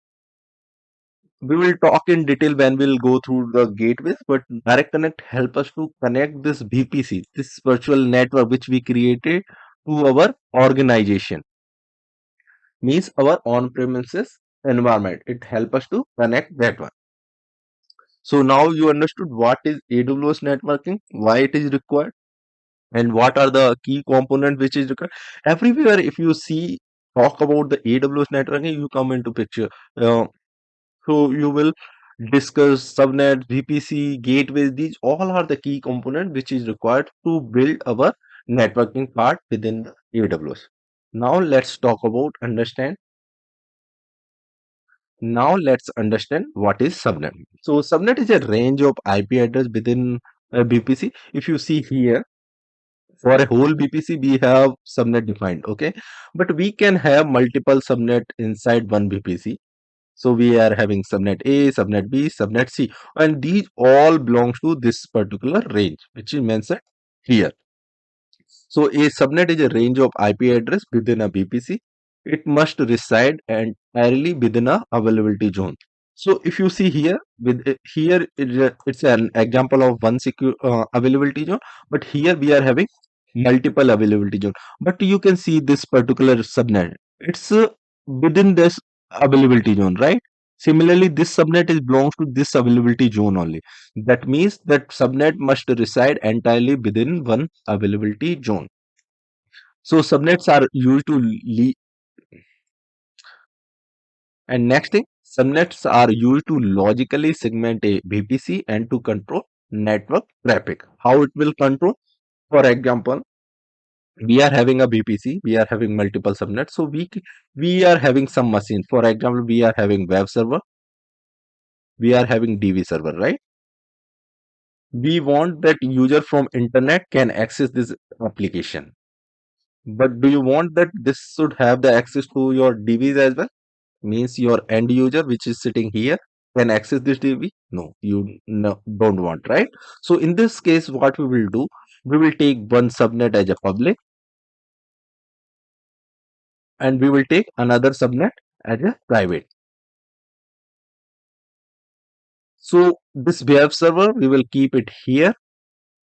We will talk in detail when we'll go through the gateways. But direct connect help us to connect this VPC, this virtual network which we created to our organization, means our on-premises environment. It help us to connect that one. So now you understood what is AWS networking, why it is required, and what are the key components which is required. Everywhere if you see talk about the AWS networking, you come into picture. So you will discuss subnet, VPC, gateways. These all are the key components which is required to build our networking part within the AWS. Now let's talk about understand. Now let's understand what is subnet. So subnet is a range of IP address within a BPC. If you see here, for a whole BPC, we have subnet defined, okay? But we can have multiple subnet inside one BPC. So we are having subnet A, subnet B, subnet C, and these all belongs to this particular range, which is mentioned here. So a subnet is a range of IP address within a BPC. It must reside entirely within a availability zone. So if you see here, here it's an example of one secure availability zone, but here we are having multiple availability zone. But you can see this particular subnet. It's within this availability zone, right? Similarly, this subnet is belongs to this availability zone only. That means that subnet must reside entirely within one availability zone. So subnets are used to and next thing, subnets are used to logically segment a VPC and to control network traffic. How it will control? For example, we are having a VPC, we are having multiple subnets. So we are having some machines. For example, we are having web server, we are having DB server, right? We want that user from internet can access this application. But do you want that this should have the access to your DBs as well? Means your end user which is sitting here can access this DB? No, you no, don't want, right? So in this case, what we will do, we will take one subnet as a public and we will take another subnet as a private. So this web server, we will keep it here,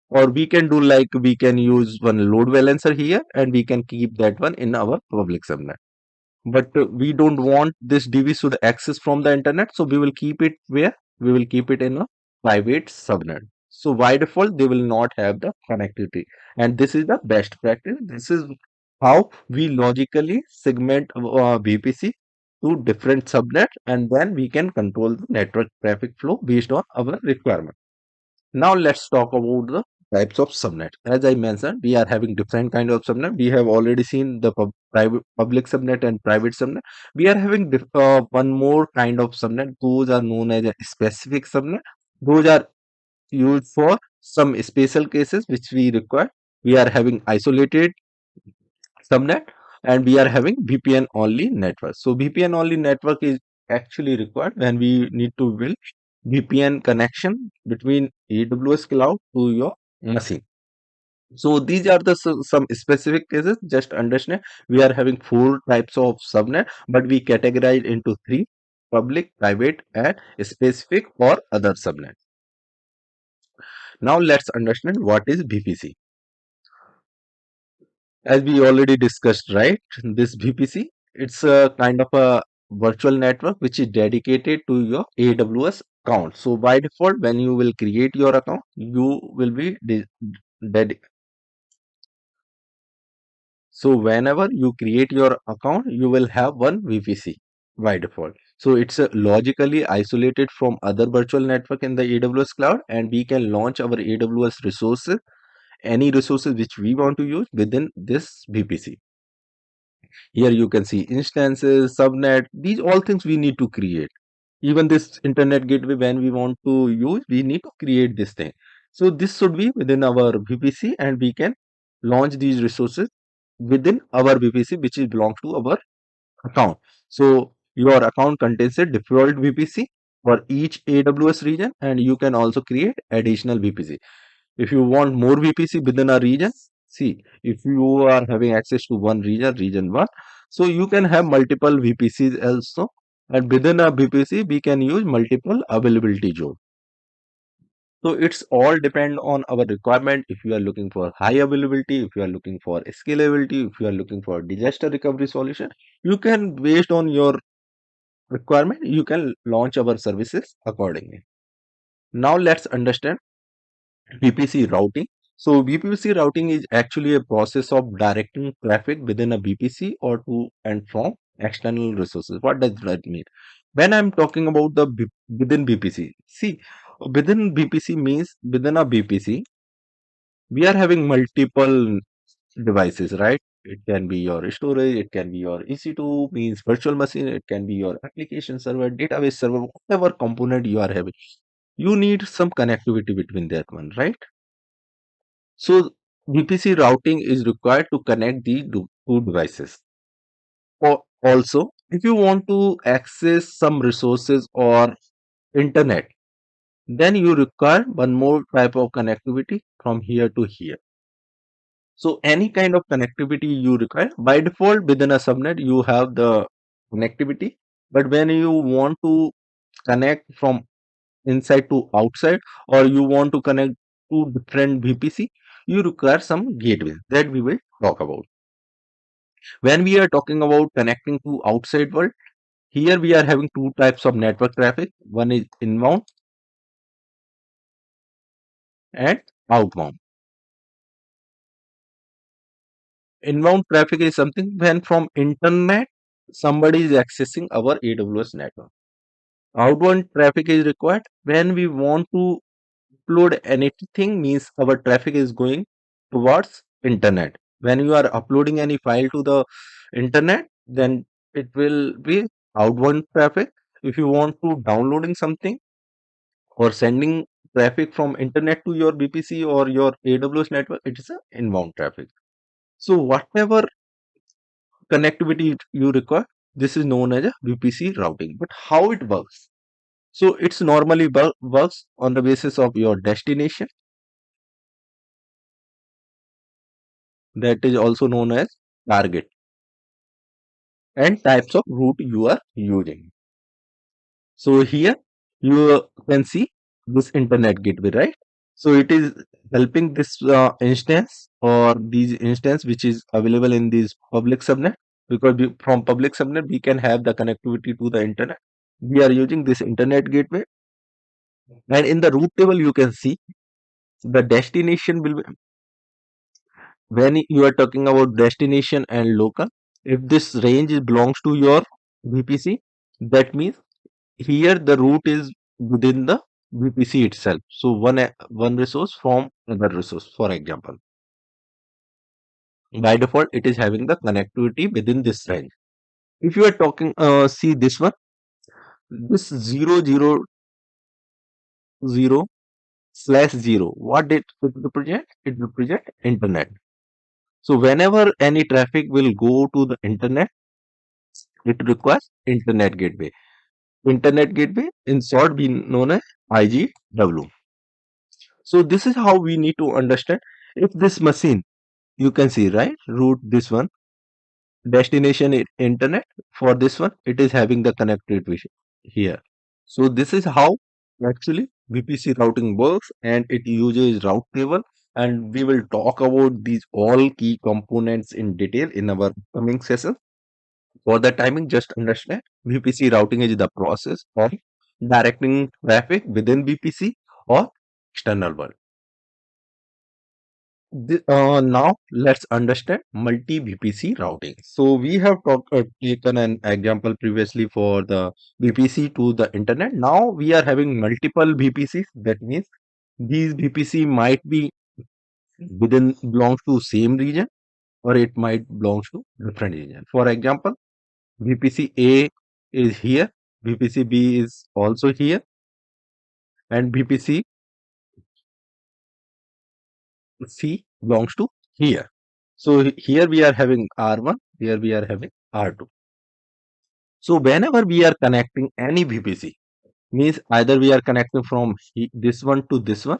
or we can do like we can use one load balancer here and we can keep that one in our public subnet. But we don't want this DB should access from the internet, so we will keep it where? We will keep it in a private subnet. So by default, they will not have the connectivity, and this is the best practice. This is how we logically segment VPC to different subnet, and then we can control the network traffic flow based on our requirement. Now let's talk about the types of subnet. As I mentioned, we are having different kind of subnet. We have already seen the private public subnet and private subnet. We are having one more kind of subnet. Those are known as a specific subnet. Those are used for some special cases which we require. We are having isolated subnet and we are having VPN only network. So VPN only network is actually required when we need to build VPN connection between AWS cloud to your machine. So these are the some specific cases. Just understand we are having four types of subnet, but we categorize into three: public, private, and specific or other subnet. Now let's understand what is VPC. As we already discussed, right? This VPC, it's a kind of a virtual network which is dedicated to your AWS account. So by default, when you will create your account, you will be dedicated. So whenever you create your account, you will have one VPC by default. So it's logically isolated from other virtual network in the AWS cloud, and we can launch our AWS resources, any resources which we want to use within this VPC. Here you can see instances, subnet, these all things we need to create. Even this internet gateway, when we want to use, we need to create this thing. So this should be within our VPC and we can launch these resources within our VPC, which is belongs to our account. So your account contains a default VPC for each AWS region, and you can also create additional VPC. If you want more VPC within a region, see, if you are having access to one region, region one, so you can have multiple VPCs also. And within a VPC, we can use multiple availability zone. So it's all depend on our requirement. If you are looking for high availability, if you are looking for scalability, if you are looking for disaster recovery solution, you can based on your requirement, you can launch our services accordingly. Now let's understand VPC routing. So VPC routing is actually a process of directing traffic within a VPC or to and from external resources. What does that mean? When I'm talking about within BPC, see, within BPC means within a BPC, we are having multiple devices, right? It can be your storage, it can be your EC2, means virtual machine, it can be your application server, database server, whatever component you are having. You need some connectivity between that one, right? So VPC routing is required to connect the two devices. Or also, if you want to access some resources or internet, then you require one more type of connectivity from here to here. So any kind of connectivity you require, by default within a subnet you have the connectivity, but when you want to connect from inside to outside, or you want to connect to different VPC, you require some gateways that we will talk about. When we are talking about connecting to outside world, here we are having two types of network traffic. One is inbound and outbound. Inbound traffic is something when from internet somebody is accessing our AWS network. Outbound traffic is required when we want to upload anything, means our traffic is going towards internet. When you are uploading any file to the internet, then it will be outbound traffic. If you want to downloading something or sending traffic from internet to your BPC or your AWS network, it is a inbound traffic. So whatever connectivity you require, this is known as a VPC routing. But how it works? So it's normally works on the basis of your destination, that is also known as target, and types of route you are using. So here you can see this internet gateway, right? So it is helping this instance or these instance which is available in this public subnet, because from public subnet we can have the connectivity to the internet. We are using this internet gateway, and in the route table you can see the destination will be, when you are talking about destination and local, if this range belongs to your VPC, that means here the route is within the VPC itself. So one resource from another resource, for example. By default, it is having the connectivity within this range. If you are talking, see this one, this 000/0, what it represent? It represent internet. So whenever any traffic will go to the internet, it requires internet gateway. Internet gateway, in short, be known as IGW. So this is how we need to understand. If this machine, you can see, right, route this one, destination internet. For this one, it is having the connectivity here. So this is how actually VPC routing works, and it uses route table. And we will talk about these all key components in detail in our coming session. For the timing, just understand VPC routing is the process of directing traffic within VPC or external world. Now let's understand multi VPC routing. So we have taken an example previously for the VPC to the internet. Now we are having multiple VPCs. That means these VPC might be within belongs to same region, or it might belongs to different region. For example, VPC A is here, VPC B is also here, and VPC C belongs to here. So here we are having R1, here we are having R2. So whenever we are connecting any VPC, means either we are connecting from this one to this one,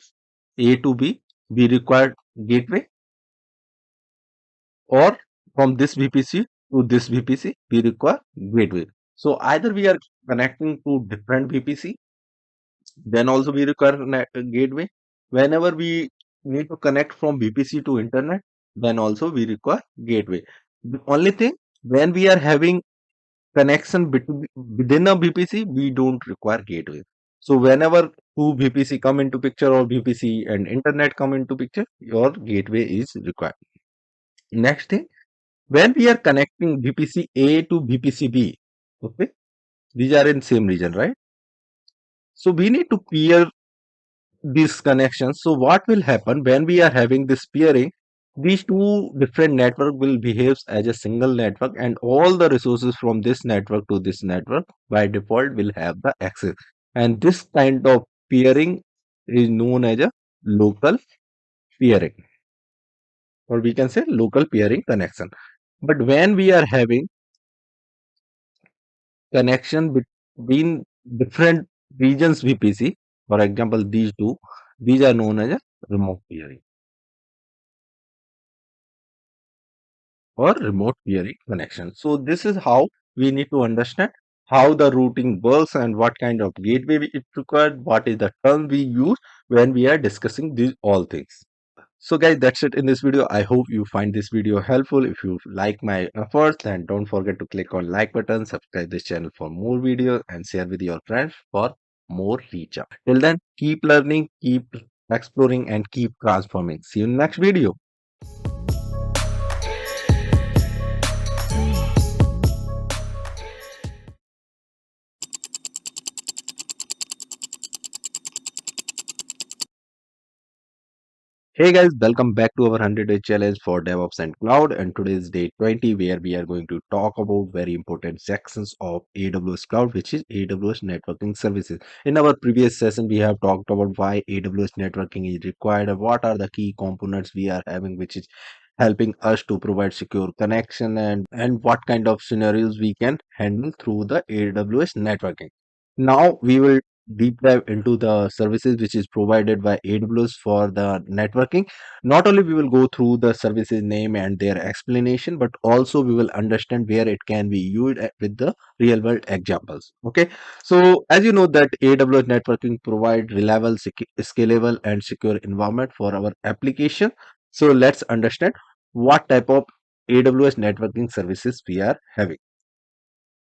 A to B, we require gateway, or from this VPC to this VPC, we require gateway. So either we are connecting to different VPC, then also we require a gateway. Whenever we need to connect from VPC to internet, then also we require gateway. The only thing, when we are having connection between within a VPC, we don't require gateway. So whenever two VPC come into picture, or VPC and internet come into picture, your gateway is required. Next thing, when we are connecting VPC A to VPC B, okay, These are in same region, right? So we need to peer these connections. So what will happen when we are having this peering? These two different network will behave as a single network, and all the resources from this network to this network by default will have the access. And this kind of peering is known as a local peering, or we can say local peering connection. But when we are having connection between different regions VPC, for example, these two, these are known as a remote peering or remote peering connection. So this is how we need to understand how the routing works and what kind of gateway it required, what is the term we use when we are discussing these all things. So guys, that's it in this video. I hope you find this video helpful. If you like my efforts, then don't forget to click on like button, subscribe this channel for more videos and share with your friends for more reach out. Till then, keep learning, keep exploring and keep transforming. See you in next video. Hey guys, welcome back to our 100-day challenge for DevOps and Cloud. And today is day 20, where we are going to talk about very important sections of AWS Cloud, which is AWS networking services. In our previous session, we have talked about why AWS networking is required, and what are the key components we are having, which is helping us to provide secure connection, and what kind of scenarios we can handle through the AWS networking. Now we will deep dive into the services which is provided by AWS for the networking. Not only we will go through the services name and their explanation, but also we will understand where it can be used with the real world examples. Okay, so as you know that AWS networking provide reliable, scalable and secure environment for our application. So let's understand what type of AWS networking services we are having.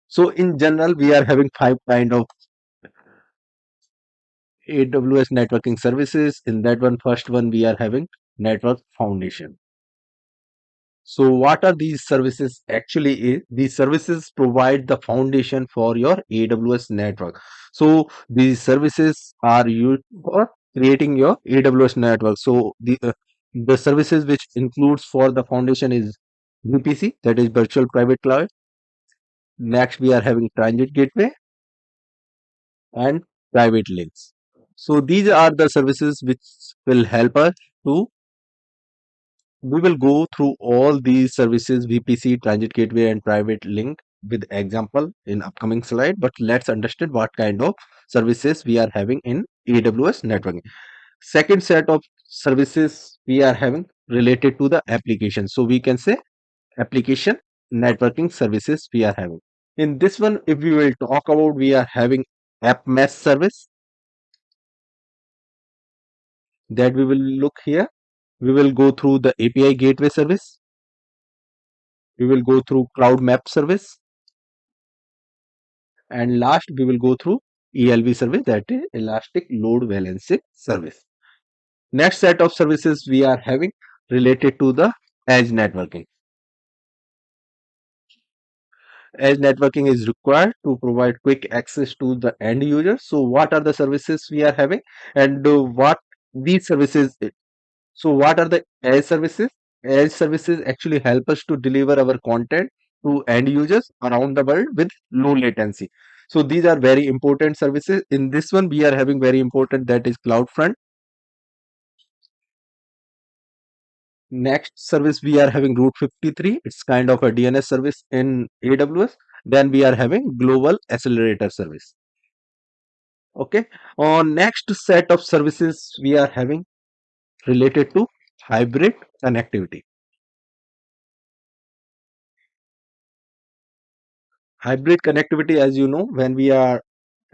So in general, we are having five kind of AWS networking services. In that one, first one, we are having network foundation. So what are these services actually is? These services provide the foundation for your AWS network. So these services are used for creating your AWS network. So the services which includes for the foundation is VPC, that is virtual private cloud. Next, we are having transit gateway and private links. So these are the services which will help us to, we will go through all these services, VPC, transit gateway and private link with example in upcoming slide. But let's understand what kind of services we are having in AWS networking. Second set of services we are having related to the application. So we can say application networking services we are having. In this one, if we will talk about, we are having app mesh service that we will look here. We will go through the API gateway service. We will go through cloud map service, and last we will go through ELB service, that is elastic load balancing service. Next set of services we are having related to the edge networking. Edge networking is required to provide quick access to the end user. So what are the services we are having, and what these services, so what are the edge services? Edge services actually help us to deliver our content to end users around the world with low latency. So these are very important services. In this one, we are having very important, that is CloudFront. Next service we are having Route 53. It's kind of a DNS service in AWS. Then we are having Global Accelerator service. Okay. On next set of services we are having related to hybrid connectivity. Hybrid connectivity, as you know, when we are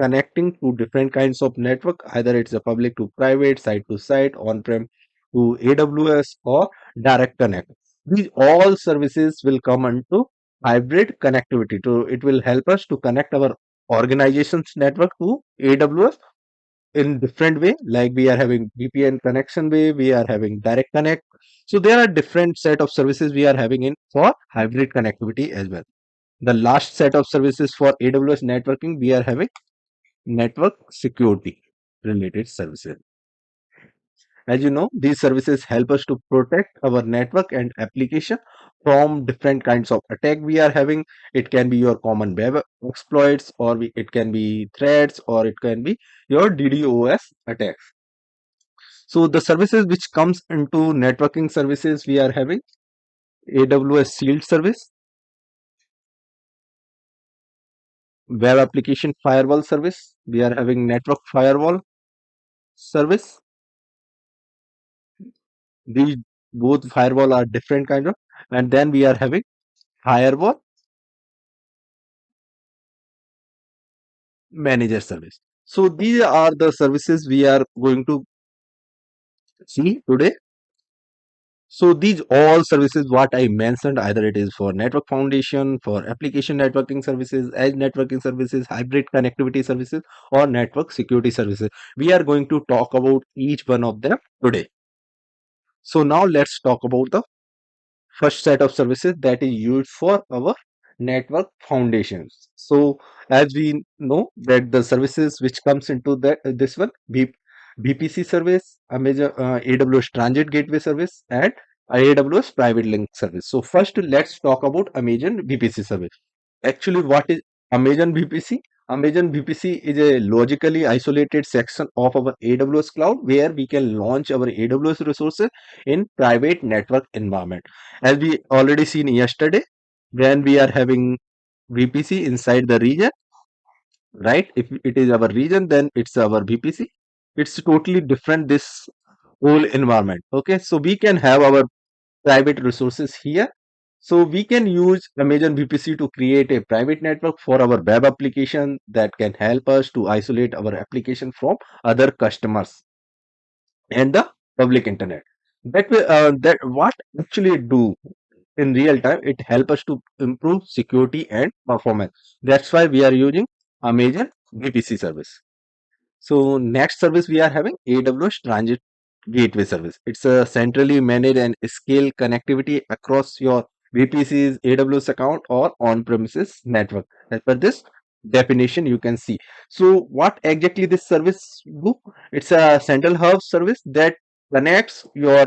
connecting to different kinds of network, either it's a public to private, site to site, on-prem to AWS, or direct connect. These all services will come into hybrid connectivity. To it will help us to connect our organization's network to AWS in different way. Like we are having VPN connection way, we are having direct connect. So there are different set of services we are having in for hybrid connectivity as well. The last set of services for AWS networking, we are having network security related services. As you know, these services help us to protect our network and application from different kinds of attack we are having. It can be your common web exploits, or it can be threats, or it can be your DDoS attacks. So the services which comes into networking services, we are having AWS Shield service, web application firewall service. We are having network firewall service. These both firewall are different kind of, and then we are having firewall manager service. So these are the services we are going to see today. So these all services what I mentioned, either it is for network foundation, for application networking services, edge networking services, hybrid connectivity services, or network security services. We are going to talk about each one of them today. So now let's talk about the first set of services that is used for our network foundations. So as we know that the services which comes into that this one, VPC service, Amazon AWS Transit Gateway service, and AWS Private Link service. So first let's talk about Amazon VPC service. Actually, what is Amazon VPC? Amazon VPC is a logically isolated section of our AWS cloud where we can launch our AWS resources in private network environment. As we already seen yesterday, when we are having VPC inside the region, right? If it is our region, then it's our VPC. It's totally different, this whole environment. Okay, so we can have our private resources here. So we can use Amazon VPC to create a private network for our web application that can help us to isolate our application from other customers and the public internet. That way, that what actually it do in real time, it help us to improve security and performance. That's why we are using Amazon VPC service. So next service we are having AWS Transit Gateway service. It's a centrally managed and scale connectivity across your VPC's AWS account or on-premises network. As per this definition, you can see. So what exactly this service do? It's a central hub service that connects your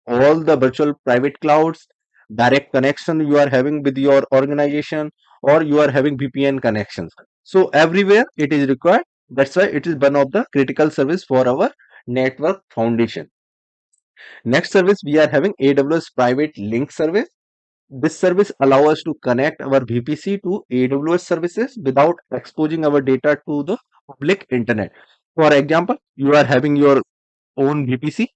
all the virtual private clouds, direct connection you are having with your organization, or you are having VPN connections. So everywhere it is required. That's why it is one of the critical service for our network foundation. Next service we are having AWS Private Link service. This service allows us to connect our VPC to AWS services without exposing our data to the public internet. For example, you are having your own VPC.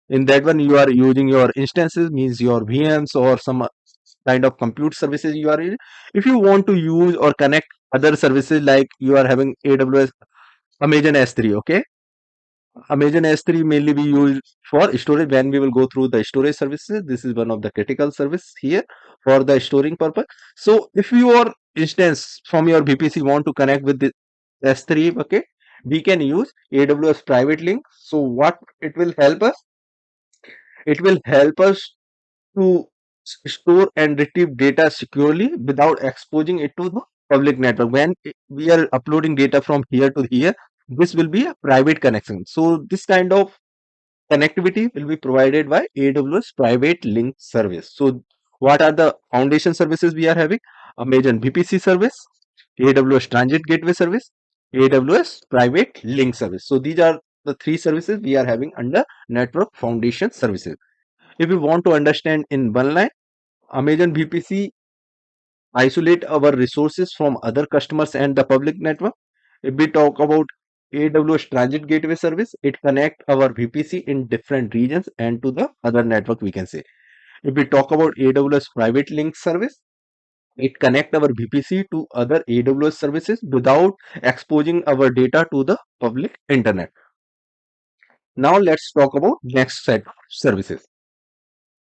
In that one, you are using your instances, means your VMs or some kind of compute services you are using. If you want to use or connect other services like you are having AWS Amazon S3, okay, Amazon S3 mainly be used for storage. When we will go through the storage services, this is one of the critical service here for the storing purpose. So if your instance from your VPC want to connect with the S3, okay, we can use AWS private link. So what it will help us? It will help us to store and retrieve data securely without exposing it to the public network. When we are uploading data from here to here, this will be a private connection. So this kind of connectivity will be provided by AWS Private Link Service. So what are the foundation services we are having? Amazon VPC service, AWS Transit Gateway service, AWS Private Link Service. So these are the three services we are having under network foundation services. If you want to understand in one line, Amazon VPC isolate our resources from other customers and the public network. If we talk about AWS Transit Gateway service, it connect our VPC in different regions and to the other network we can say. If we talk about AWS Private Link service, it connect our VPC to other AWS services without exposing our data to the public internet. Now let's talk about next set of services.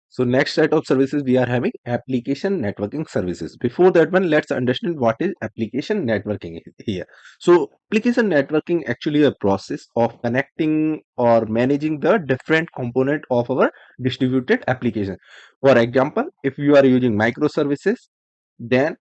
So next set of services we are having application networking services. Before that one, let's understand what is application networking here. So application networking actually a process of connecting or managing the different component of our distributed application. For example, if you are using microservices, then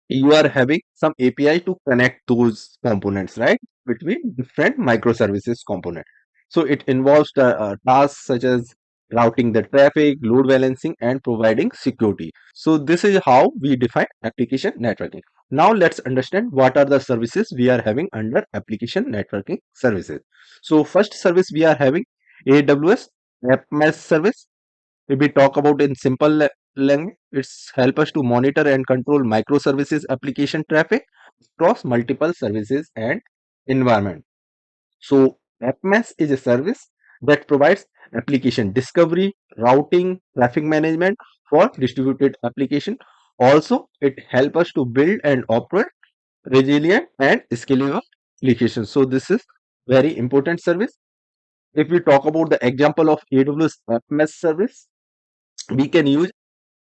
you are having some API to connect those components, right? Between different microservices component. So it involves the tasks such as routing the traffic, load balancing, and providing security. So this is how we define application networking. Now let's understand what are the services we are having under application networking services. So first service we are having AWS App Mesh service. If we talk about in simple language, it's help us to monitor and control microservices application traffic across multiple services and environment. So AppMesh is a service that provides application discovery, routing, traffic management for distributed application. Also, it helps us to build and operate resilient and scalable applications. So this is very important service. If we talk about the example of AWS AppMesh service, we can use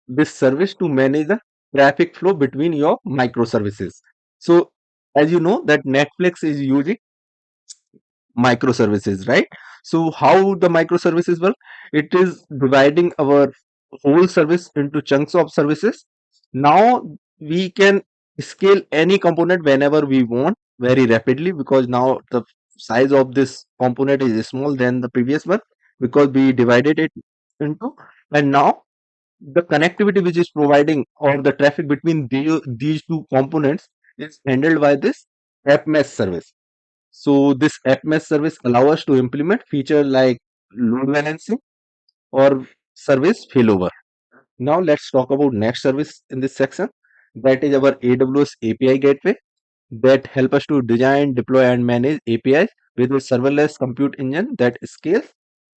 this service to manage the traffic flow between your microservices. So, as you know, that Netflix is using microservices, right? So, how the microservices work? It is dividing our whole service into chunks of services. Now, we can scale any component whenever we want very rapidly because now the size of this component is small than the previous one because we divided it into, and now the connectivity which is providing or the traffic between these two components is handled by this app mesh service. So this app mesh service allow us to implement feature like load balancing or service failover. Now let's talk about next service in this section, that is our AWS API gateway that help us to design, deploy and manage APIs with a serverless compute engine that scales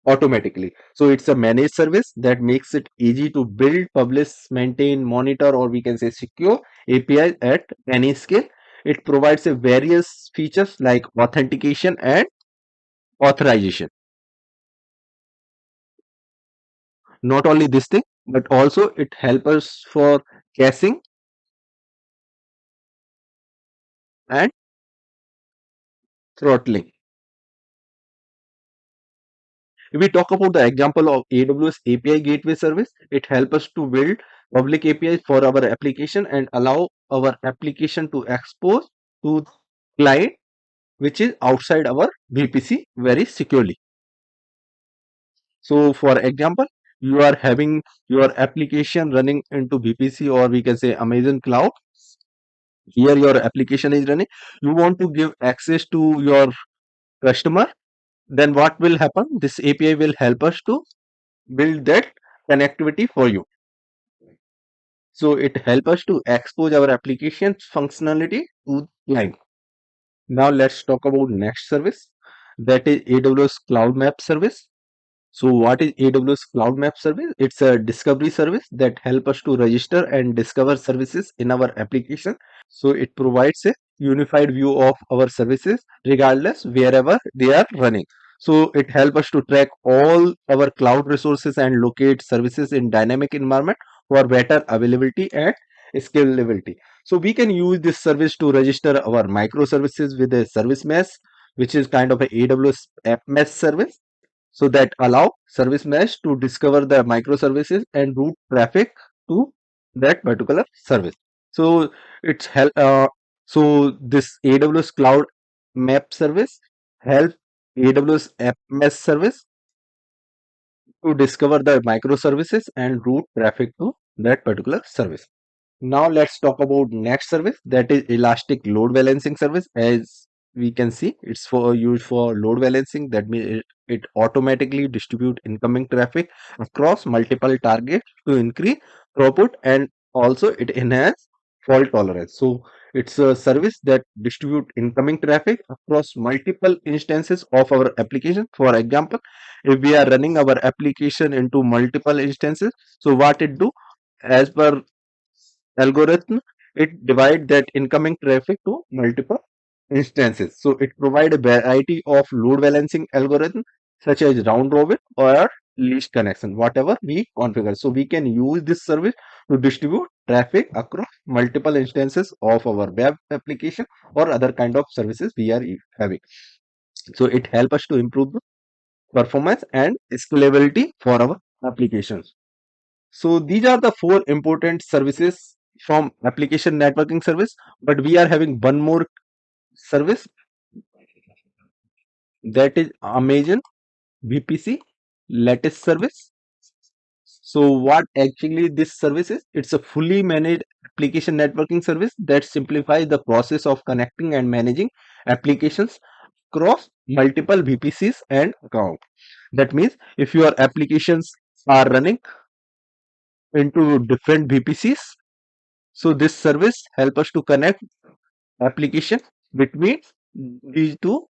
automatically. So it's a managed service that makes it easy to build, publish, maintain, monitor, or we can say secure APIs at any scale. It provides a various features like authentication and authorization. Not only this thing, but also it helps us for caching and throttling. If we talk about the example of AWS API Gateway Service, it helps us to build public APIs for our application and allow our application to expose to client which is outside our VPC very securely. So, for example, you are having your application running into VPC or we can say Amazon Cloud. Here, your application is running. You want to give access to your customer. Then, what will happen? This API will help us to build that connectivity for you. So it helps us to expose our application's functionality to client. Now let's talk about next service, that is AWS Cloud Map service. So what is AWS Cloud Map service? It's a discovery service that helps us to register and discover services in our application. So it provides a unified view of our services regardless wherever they are running. So it helps us to track all our cloud resources and locate services in dynamic environment for better availability and scalability. So we can use this service to register our microservices with a service mesh, which is kind of a AWS app mesh service, so that allow service mesh to discover the microservices and route traffic to that particular service. So it's help. So this AWS Cloud Map service help AWS App Mesh service to discover the microservices and route traffic to that particular service. Now let's talk about next service, that is elastic load balancing service. As we can see, it's for used for load balancing. That means it automatically distribute incoming traffic across multiple targets to increase throughput, and also it enhance fault tolerance. So it's a service that distribute incoming traffic across multiple instances of our application. For example, if we are running our application into multiple instances, so what it do, as per algorithm, it divide that incoming traffic to multiple instances. So it provide a variety of load balancing algorithm such as round robin or least connection, whatever we configure. So we can use this service to distribute traffic across multiple instances of our web application or other kind of services we are having. So it help us to improve the performance and scalability for our applications. So these are the four important services from application networking service, but we are having one more service, that is Amazon VPC latest service. So what actually this service is? It's a fully managed application networking service that simplifies the process of connecting and managing applications across multiple VPCs and accounts. That means if your applications are running into different VPCs, so this service help us to connect application between these two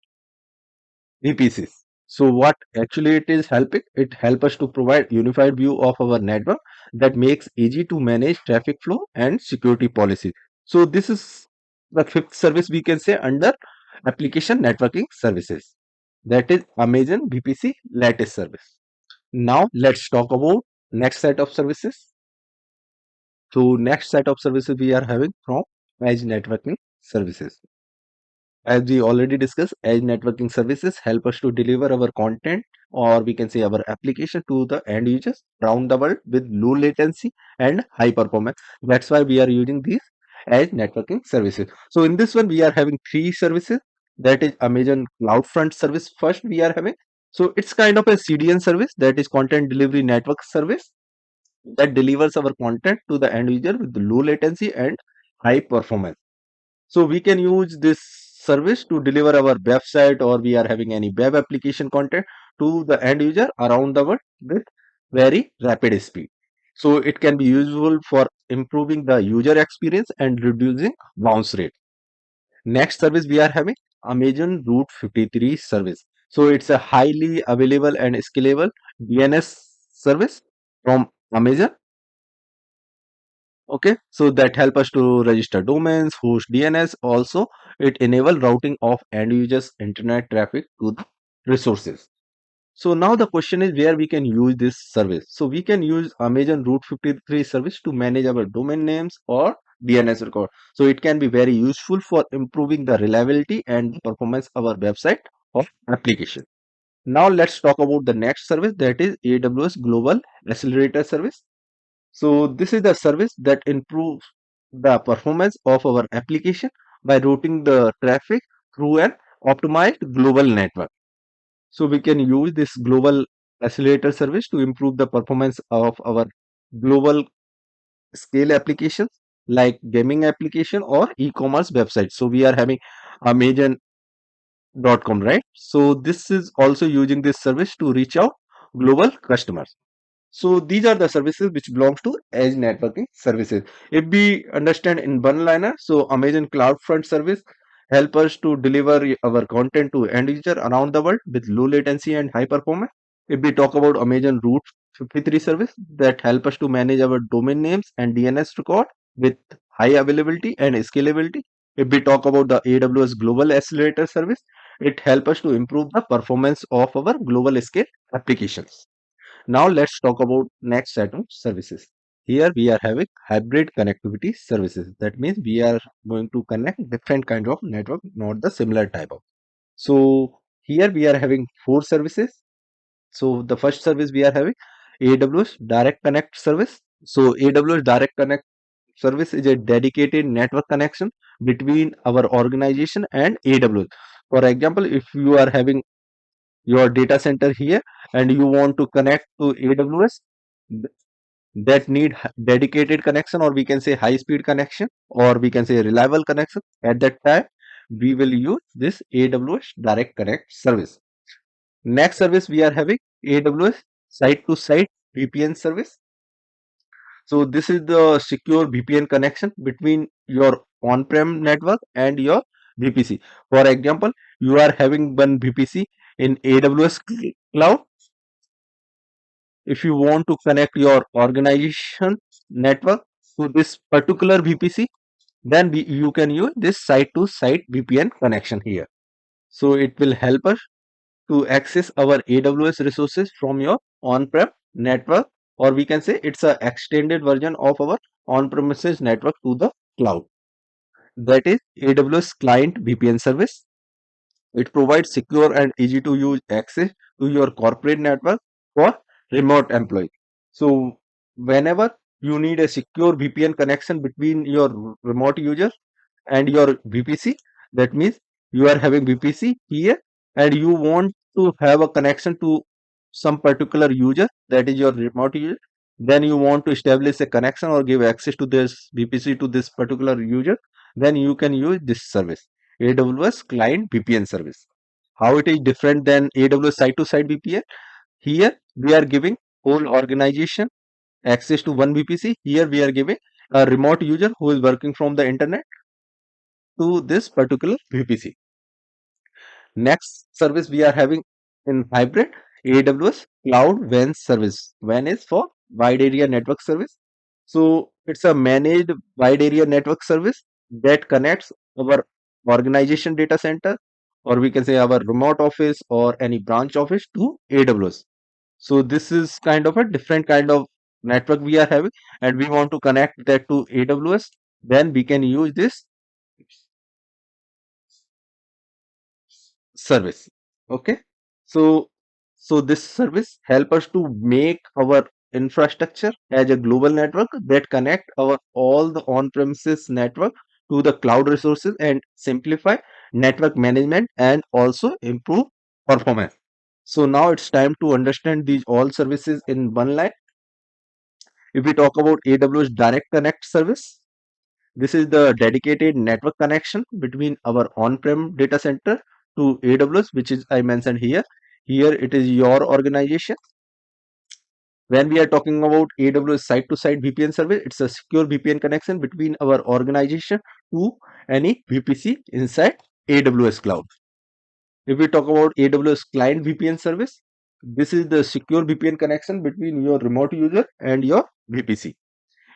VPCs. So what actually it is helping? It help us to provide unified view of our network that makes easy to manage traffic flow and security policies. So this is the fifth service we can say under application networking services. That is Amazon VPC latest service. Now let's talk about next set of services. So next set of services we are having from Edge networking services. As we already discussed, edge networking services help us to deliver our content, or we can say our application, to the end users around the world with low latency and high performance. That's why we are using these edge networking services. So in this one, we are having three services. That is Amazon CloudFront service. First, we are having. So it's kind of a CDN service, that is content delivery network service, that delivers our content to the end user with low latency and high performance. So we can use this service to deliver our website, or we are having any web application content to the end user around the world with very rapid speed. So it can be useful for improving the user experience and reducing bounce rate. Next service we are having Amazon Route 53 service. So it's a highly available and scalable DNS service from Amazon. Okay, so that help us to register domains, host DNS. Also, it enable routing of end users internet traffic to the resources. So now the question is where we can use this service. So we can use Amazon Route 53 service to manage our domain names or DNS record. So it can be very useful for improving the reliability and performance of our website or application. Now let's talk about the next service, that is AWS Global Accelerator service. So this is the service that improves the performance of our application by routing the traffic through an optimized global network. So we can use this global accelerator service to improve the performance of our global scale applications like gaming application or e-commerce websites. So we are having Amazon.com, right? So this is also using this service to reach out global customers. So these are the services which belongs to edge networking services. If we understand in one liner, so Amazon CloudFront service help us to deliver our content to end user around the world with low latency and high performance. If we talk about Amazon Route 53 service, that help us to manage our domain names and DNS record with high availability and scalability. If we talk about the AWS Global Accelerator service, it help us to improve the performance of our global scale applications. Now let's talk about next set of services. Here we are having hybrid connectivity services. That means we are going to connect different kind of network, not the similar type of. So here we are having four services. So the first service we are having AWS Direct Connect service. So AWS Direct Connect service is a dedicated network connection between our organization and AWS. For example, if you are having your data center here and you want to connect to AWS, that need dedicated connection, or we can say high speed connection, or we can say reliable connection, at that time we will use this AWS Direct Connect service. Next service we are having AWS site to site VPN service. So this is the secure VPN connection between your on-prem network and your VPC. For example, you are having one VPC in AWS cloud. If you want to connect your organization network to this particular VPC, then you can use this site to site VPN connection here. So it will help us to access our AWS resources from your on-prem network, or we can say it's a extended version of our on-premises network to the cloud. That is AWS Client VPN service. It provides secure and easy to use access to your corporate network for remote employees. So whenever you need a secure VPN connection between your remote user and your VPC. That means you are having VPC here and you want to have a connection to some particular user, that is your remote user. Then you want to establish a connection or give access to this VPC to this particular user. Then you can use this service, AWS Client VPN service. How it is different than AWS site-to-site VPN? Here we are giving whole organization access to one VPC. Here we are giving a remote user who is working from the internet to this particular VPC. Next service we are having in hybrid, AWS Cloud WAN service. WAN is for wide area network service. So it's a managed wide area network service that connects our organization data center, or we can say our remote office or any branch office to AWS. So this is kind of a different kind of network we are having, and we want to connect that to AWS. Then we can use this service. Okay. So so this service help us to make our infrastructure as a global network that connect our all the on-premises network to the cloud resources and simplify network management and also improve performance. So now it's time to understand these all services in one line. If we talk about AWS Direct Connect service, this is the dedicated network connection between our on-prem data center to AWS, which is I mentioned here. Here it is your organization. When we are talking about AWS site-to-site VPN service, it's a secure VPN connection between our organization to any VPC inside AWS cloud. If we talk about AWS client VPN service, this is the secure VPN connection between your remote user and your VPC.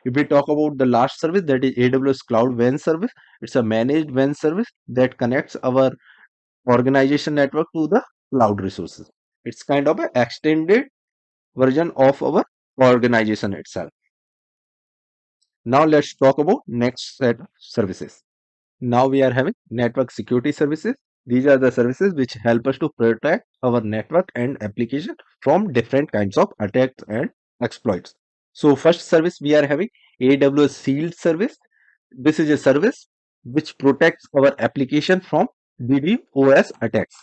If we talk about the last service, that is AWS Cloud WAN service, it's a managed WAN service that connects our organization network to the cloud resources. It's kind of an extended version of our organization itself. Now let's talk about next set of services. Now we are having network security services. These are the services which help us to protect our network and application from different kinds of attacks and exploits. So first service we are having AWS Shield service. This is a service which protects our application from DDoS attacks.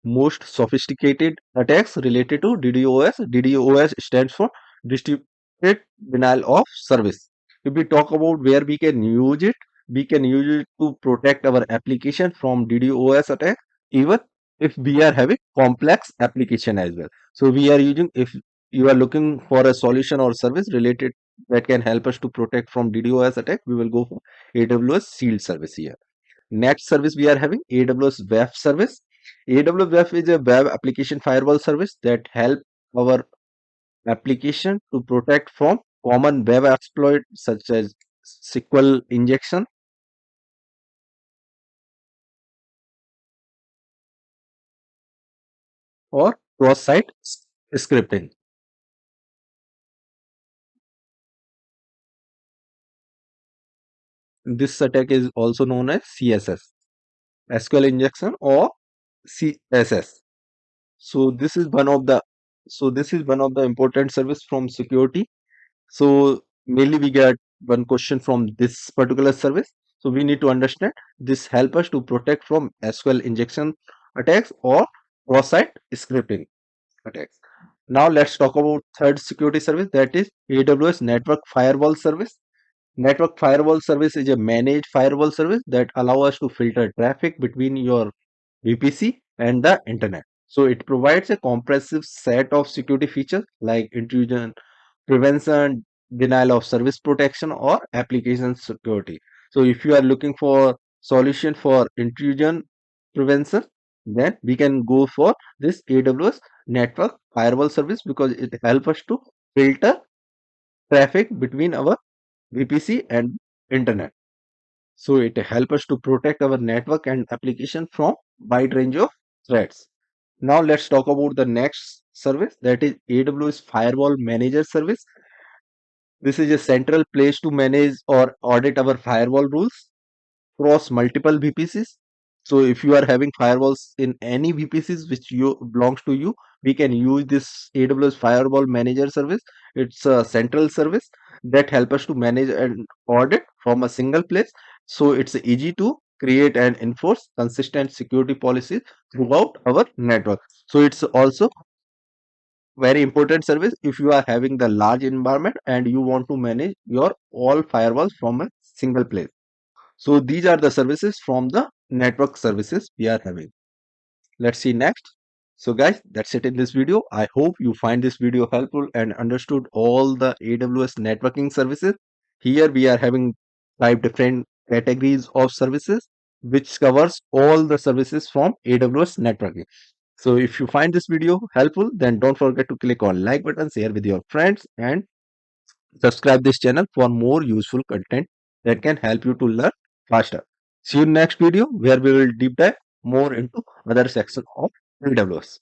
Most sophisticated attacks related to DDoS. DDoS stands for Distributed Denial of Service. If we talk about where we can use it to protect our application from DDoS attack, even if we are having complex application as well. So we are using, if you are looking for a solution or service related that can help us to protect from DDoS attack, we will go for AWS Shield service here. Next service we are having AWS Web service. AWS Web is a web application firewall service that help our application to protect from common web exploit such as SQL injection or cross-site scripting. This attack is also known as CSS, SQL injection or CSS. So this is one of the important service from security. So mainly we get one question from this particular service. So we need to understand this help us to protect from SQL injection attacks or cross-site scripting attacks. Now let's talk about third security service, that is AWS Network Firewall service. Network firewall service is a managed firewall service that allow us to filter traffic between your VPC and the internet. So it provides a comprehensive set of security features like intrusion prevention, denial of service protection, or application security. So if you are looking for solution for intrusion prevention, then we can go for this AWS network firewall service because it helps us to filter traffic between our VPC and internet. So it helps us to protect our network and application from wide range of threats. Now let's talk about the next service, that is AWS Firewall Manager service. This is a central place to manage or audit our firewall rules across multiple VPCs. So if you are having firewalls in any VPCs which you belongs to you, we can use this AWS Firewall Manager service. It's a central service that help us to manage and audit from a single place. So it's easy to create and enforce consistent security policies throughout our network. So it's also very important service if you are having the large environment and you want to manage your all firewalls from a single place. So these are the services from the network services we are having. Let's see next. So guys, that's it in this video. I hope you find this video helpful and understood all the AWS networking services. Here we are having 5 different categories of services which covers all the services from AWS networking. So if you find this video helpful, then don't forget to click on like button, share with your friends and subscribe this channel for more useful content that can help you to learn faster. See you in next video where we will deep dive more into other section of AWS.